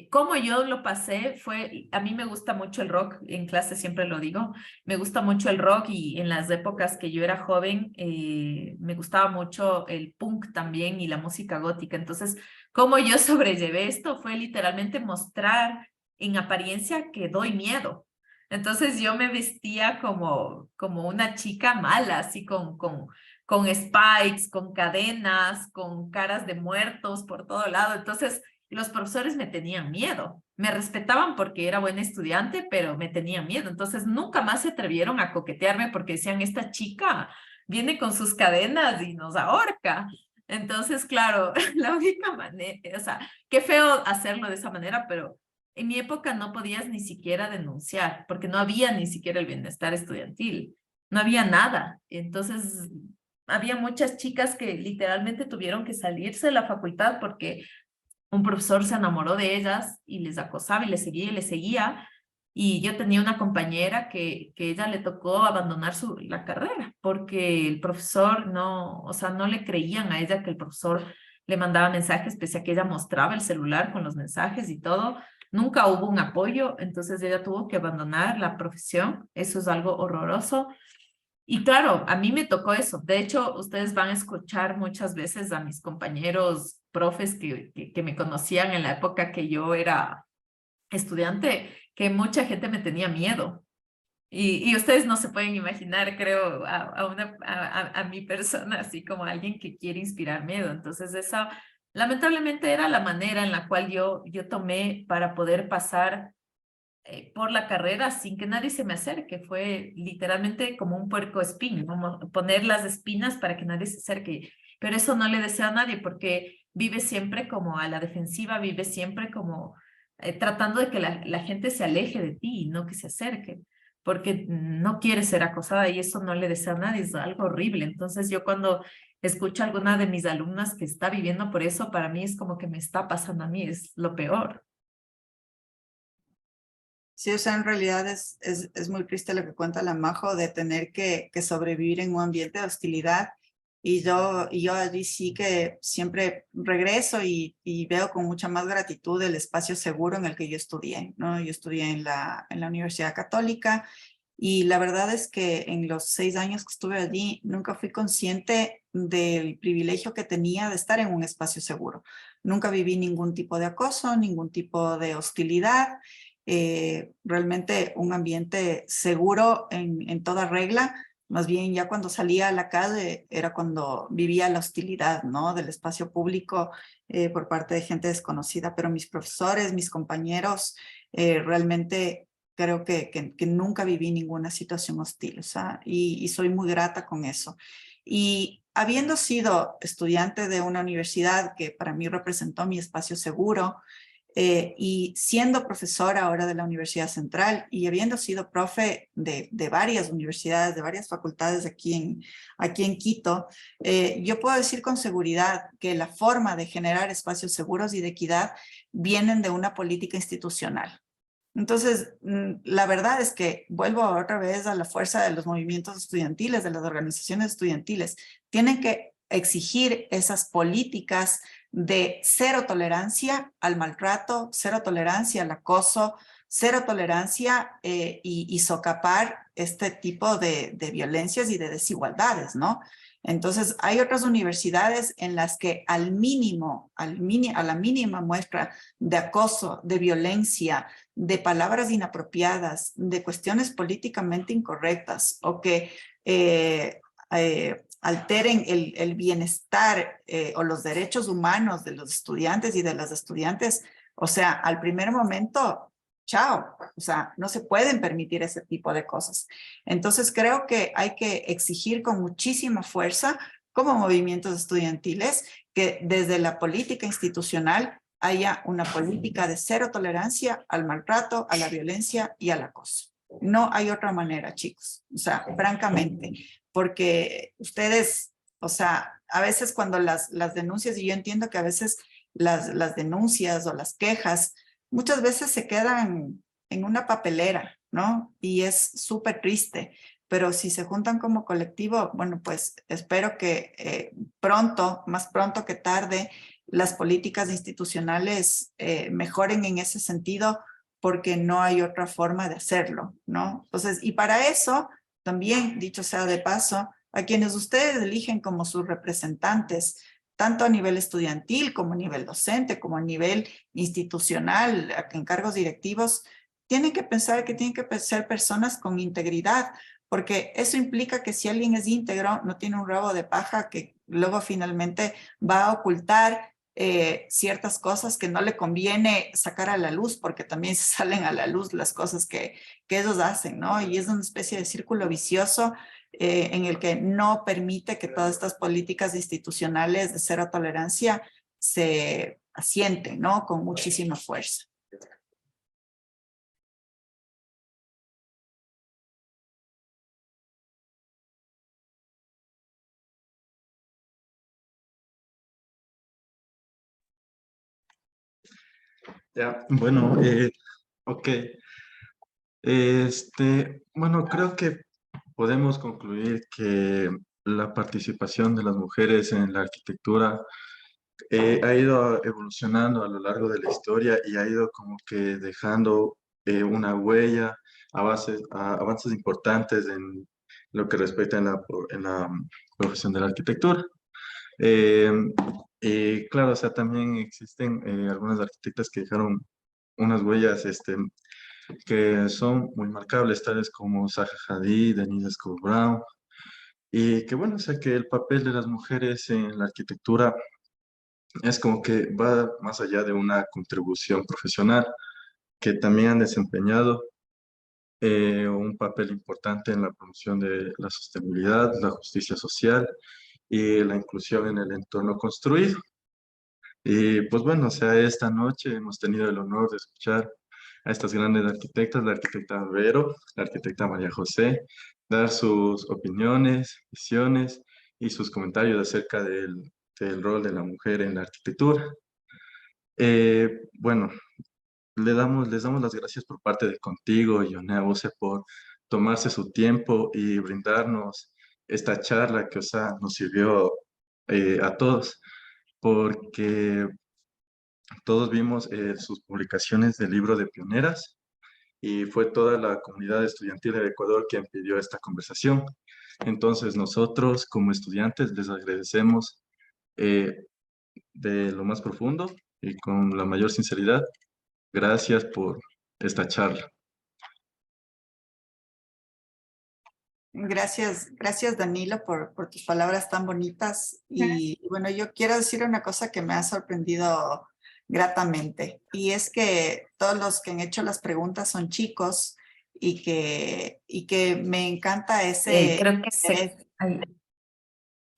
como yo lo pasé fue, a mí me gusta mucho el rock, en clase siempre lo digo, me gusta mucho el rock y en las épocas que yo era joven me gustaba mucho el punk también y la música gótica. Entonces, cómo yo sobrellevé esto fue literalmente mostrar en apariencia que doy miedo. Entonces yo me vestía como una chica mala, así con spikes, con cadenas, con caras de muertos por todo lado. Entonces, los profesores me tenían miedo. Me respetaban porque era buena estudiante, pero me tenían miedo. Entonces, nunca más se atrevieron a coquetearme porque decían, esta chica viene con sus cadenas y nos ahorca. Entonces, claro, la única manera, o sea, qué feo hacerlo de esa manera, pero en mi época no podías ni siquiera denunciar porque no había ni siquiera el bienestar estudiantil. No había nada. Entonces, había muchas chicas que literalmente tuvieron que salirse de la facultad porque un profesor se enamoró de ellas y les acosaba y les seguía y les seguía. Y yo tenía una compañera que ella le tocó abandonar la carrera porque el profesor no, o sea, no le creían a ella que el profesor le mandaba mensajes, pese a que ella mostraba el celular con los mensajes y todo. nunca hubo un apoyo, entonces ella tuvo que abandonar la profesión. Eso es algo horroroso. Y claro, a mí me tocó eso. De hecho, ustedes van a escuchar muchas veces a mis compañeros profes que me conocían en la época que yo era estudiante, que mucha gente me tenía miedo. Y ustedes no se pueden imaginar, creo, a mi persona así como alguien que quiere inspirar miedo. Entonces, esa lamentablemente era la manera en la cual yo tomé para poder pasar por la carrera sin que nadie se me acerque. Fue literalmente como un puercoespín, como poner las espinas para que nadie se acerque. Pero eso no le deseo a nadie porque vive siempre como a la defensiva, vive siempre como tratando de que la gente se aleje de ti y no que se acerque, porque no quiere ser acosada y eso no le deseo a nadie, es algo horrible. Entonces yo cuando escucho a alguna de mis alumnas que está viviendo por eso, para mí es como que me está pasando a mí, es lo peor. Sí, o sea, en realidad es muy triste lo que cuenta la Majo de tener que sobrevivir en un ambiente de hostilidad. Y yo allí sí que siempre regreso y veo con mucha más gratitud el espacio seguro en el que yo estudié, ¿no? Yo estudié en la Universidad Católica y la verdad es que en los 6 años que estuve allí nunca fui consciente del privilegio que tenía de estar en un espacio seguro. Nunca viví ningún tipo de acoso, ningún tipo de hostilidad. Realmente un ambiente seguro en toda regla. Más bien ya cuando salía a la calle era cuando vivía la hostilidad, ¿no? Del espacio público por parte de gente desconocida, pero mis profesores, mis compañeros, realmente creo que nunca viví ninguna situación hostil, o sea, y soy muy grata con eso. Y habiendo sido estudiante de una universidad que para mí representó mi espacio seguro, y siendo profesora ahora de la Universidad Central y habiendo sido profe de varias universidades, de varias facultades aquí en Quito, yo puedo decir con seguridad que la forma de generar espacios seguros y de equidad vienen de una política institucional. Entonces, la verdad es que vuelvo otra vez a la fuerza de los movimientos estudiantiles, de las organizaciones estudiantiles. Tienen que exigir esas políticas de cero tolerancia al maltrato, cero tolerancia al acoso, cero tolerancia y socapar este tipo de violencias y de desigualdades, ¿no? Entonces, hay otras universidades en las que a la mínima muestra de acoso, de violencia, de palabras inapropiadas, de cuestiones políticamente incorrectas o que alteren el bienestar o los derechos humanos de los estudiantes y de las estudiantes, o sea, al primer momento, chao, o sea, no se pueden permitir ese tipo de cosas. Entonces creo que hay que exigir con muchísima fuerza como movimientos estudiantiles que desde la política institucional haya una política de cero tolerancia al maltrato, a la violencia y al acoso. No hay otra manera, chicos, o sea, francamente, porque ustedes, o sea, a veces cuando las denuncias, y yo entiendo que a veces las denuncias o las quejas, muchas veces se quedan en una papelera, ¿no? Y es súper triste, pero si se juntan como colectivo, bueno, pues espero que pronto, más pronto que tarde, las políticas institucionales mejoren en ese sentido, porque no hay otra forma de hacerlo, ¿no? Entonces, y para eso, también, dicho sea de paso, a quienes ustedes eligen como sus representantes, tanto a nivel estudiantil como a nivel docente, como a nivel institucional, en cargos directivos, tienen que pensar que tienen que ser personas con integridad, porque eso implica que si alguien es íntegro, no tiene un rabo de paja que luego finalmente va a ocultar ciertas cosas que no le conviene sacar a la luz, porque también se salen a la luz las cosas que ellos hacen, ¿no? Y es una especie de círculo vicioso en el que no permite que todas estas políticas institucionales de cero tolerancia se asienten, ¿no? Con muchísima fuerza. Ya, bueno, ok. Bueno, creo que podemos concluir que la participación de las mujeres en la arquitectura ha ido evolucionando a lo largo de la historia y ha ido como que dejando una huella, avances importantes en lo que respecta en la profesión de la arquitectura. Eh, y claro, o sea, también existen algunas arquitectas que dejaron unas huellas que son muy marcables, tales como Zaha Hadid, Denise Scott Brown, y que bueno, o sea, que el papel de las mujeres en la arquitectura es como que va más allá de una contribución profesional, que también han desempeñado un papel importante en la promoción de la sostenibilidad, la justicia social y la inclusión en el entorno construido. Y pues bueno, o sea, esta noche hemos tenido el honor de escuchar a estas grandes arquitectas, la arquitecta Vero, la arquitecta María José, dar sus opiniones, visiones y sus comentarios acerca del rol de la mujer en la arquitectura. Bueno, les damos las gracias por parte de Contigo y Yonea Voce por tomarse su tiempo y brindarnos esta charla que, o sea, nos sirvió a todos, porque todos vimos sus publicaciones del libro de pioneras y fue toda la comunidad estudiantil de Ecuador quien pidió esta conversación. Entonces nosotros como estudiantes les agradecemos eh, de lo más profundo y con la mayor sinceridad. Gracias por esta charla. Gracias, gracias Danilo por tus palabras tan bonitas. Y bueno, yo quiero decir una cosa que me ha sorprendido gratamente. Y es que todos los que han hecho las preguntas son chicos y que me encanta ese Creo que interés. ay,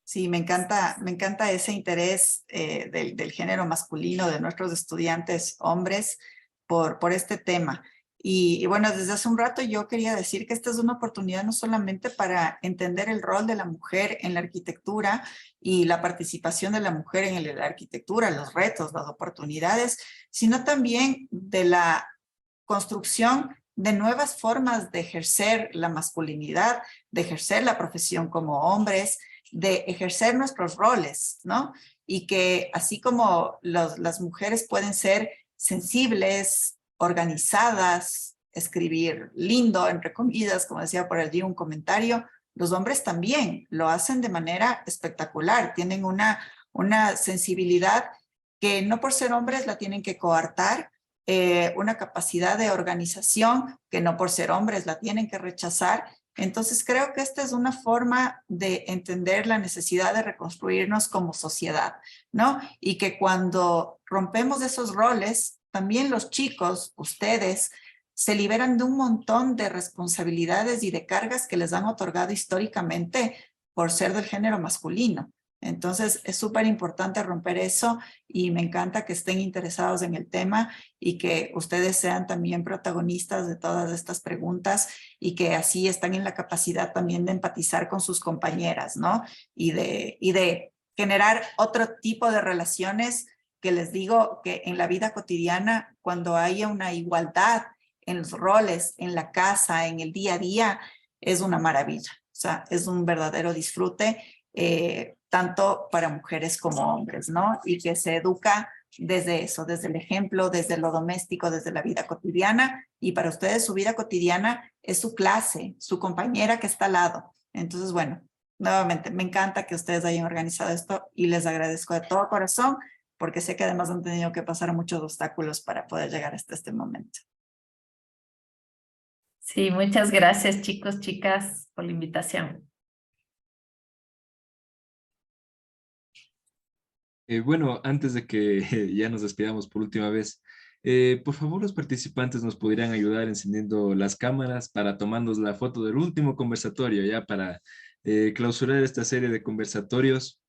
Sí, me encanta ese interés del género masculino de nuestros estudiantes hombres por este tema. Y bueno, desde hace un rato yo quería decir que esta es una oportunidad no solamente para entender el rol de la mujer en la arquitectura y la participación de la mujer en la arquitectura, los retos, las oportunidades, sino también de la construcción de nuevas formas de ejercer la masculinidad, de ejercer la profesión como hombres, de ejercer nuestros roles, ¿no? Y que así como las mujeres pueden ser sensibles, organizadas, escribir lindo, entre comillas, como decía por allí un comentario, los hombres también lo hacen de manera espectacular, tienen una sensibilidad que no por ser hombres la tienen que coartar, una capacidad de organización que no por ser hombres la tienen que rechazar. Entonces creo que esta es una forma de entender la necesidad de reconstruirnos como sociedad, ¿no? Y que cuando rompemos esos roles, también los chicos, ustedes, se liberan de un montón de responsabilidades y de cargas que les han otorgado históricamente por ser del género masculino. Entonces es súper importante romper eso y me encanta que estén interesados en el tema y que ustedes sean también protagonistas de todas estas preguntas y que así están en la capacidad también de empatizar con sus compañeras, ¿no? Y de generar otro tipo de relaciones que les digo que en la vida cotidiana, cuando haya una igualdad en los roles, en la casa, en el día a día, es una maravilla. O sea, es un verdadero disfrute, tanto para mujeres como hombres, ¿no? Y que se educa desde eso, desde el ejemplo, desde lo doméstico, desde la vida cotidiana. Y para ustedes su vida cotidiana es su clase, su compañera que está al lado. Entonces, bueno, nuevamente, me encanta que ustedes hayan organizado esto y les agradezco de todo corazón porque sé que además han tenido que pasar muchos obstáculos para poder llegar hasta este momento. sí, muchas gracias chicos, chicas, por la invitación. Bueno, antes de que ya nos despidamos por última vez, por favor los participantes nos podrían ayudar encendiendo las cámaras para tomarnos la foto del último conversatorio, ya para clausurar esta serie de conversatorios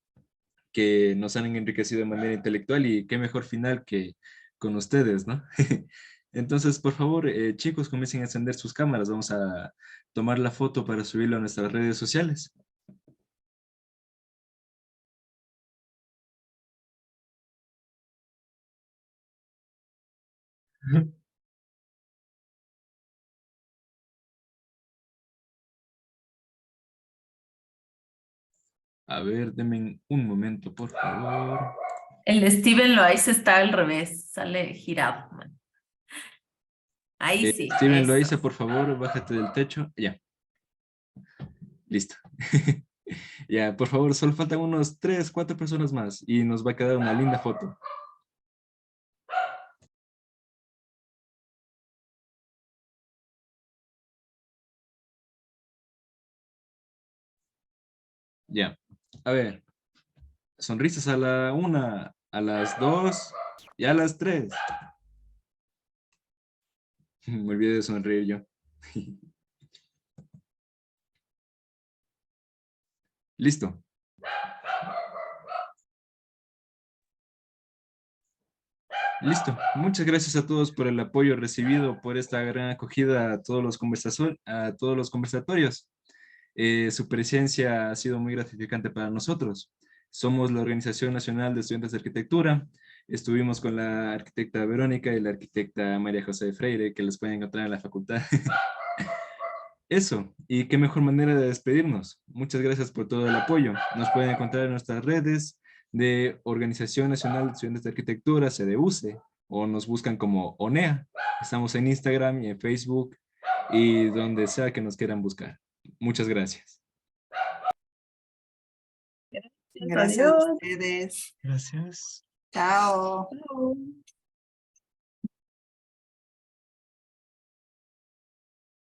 que nos han enriquecido de manera intelectual y qué mejor final que con ustedes, ¿no? Entonces, por favor, chicos, comiencen a encender sus cámaras. Vamos a tomar la foto para subirlo a nuestras redes sociales. A ver, denme un momento, por favor. El de Steven Loaiza está al revés, sale girado. Ahí sí. Steven eso. Loaiza, por favor, bájate del techo. Ya. Listo. Ya, por favor, solo faltan unos 3, 4 personas más y nos va a quedar una linda foto. Ya. A ver. Sonrisas a la 1, a las 2 y a las 3. Me olvidé de sonreír yo. Listo. Listo. Muchas gracias a todos por el apoyo recibido, por esta gran acogida a todos los conversatorios. Su presencia ha sido muy gratificante para nosotros. Somos la Organización Nacional de Estudiantes de Arquitectura. Estuvimos con la arquitecta Verónica y la arquitecta María José Freire, que les pueden encontrar en la facultad. Eso, y qué mejor manera de despedirnos. Muchas gracias por todo el apoyo. Nos pueden encontrar en nuestras redes de Organización Nacional de Estudiantes de Arquitectura, CDUCE, o nos buscan como ONEA. Estamos en Instagram y en Facebook y donde sea que nos quieran buscar. Muchas gracias. Gracias a Adiós. ustedes. Gracias. Chao. Chao.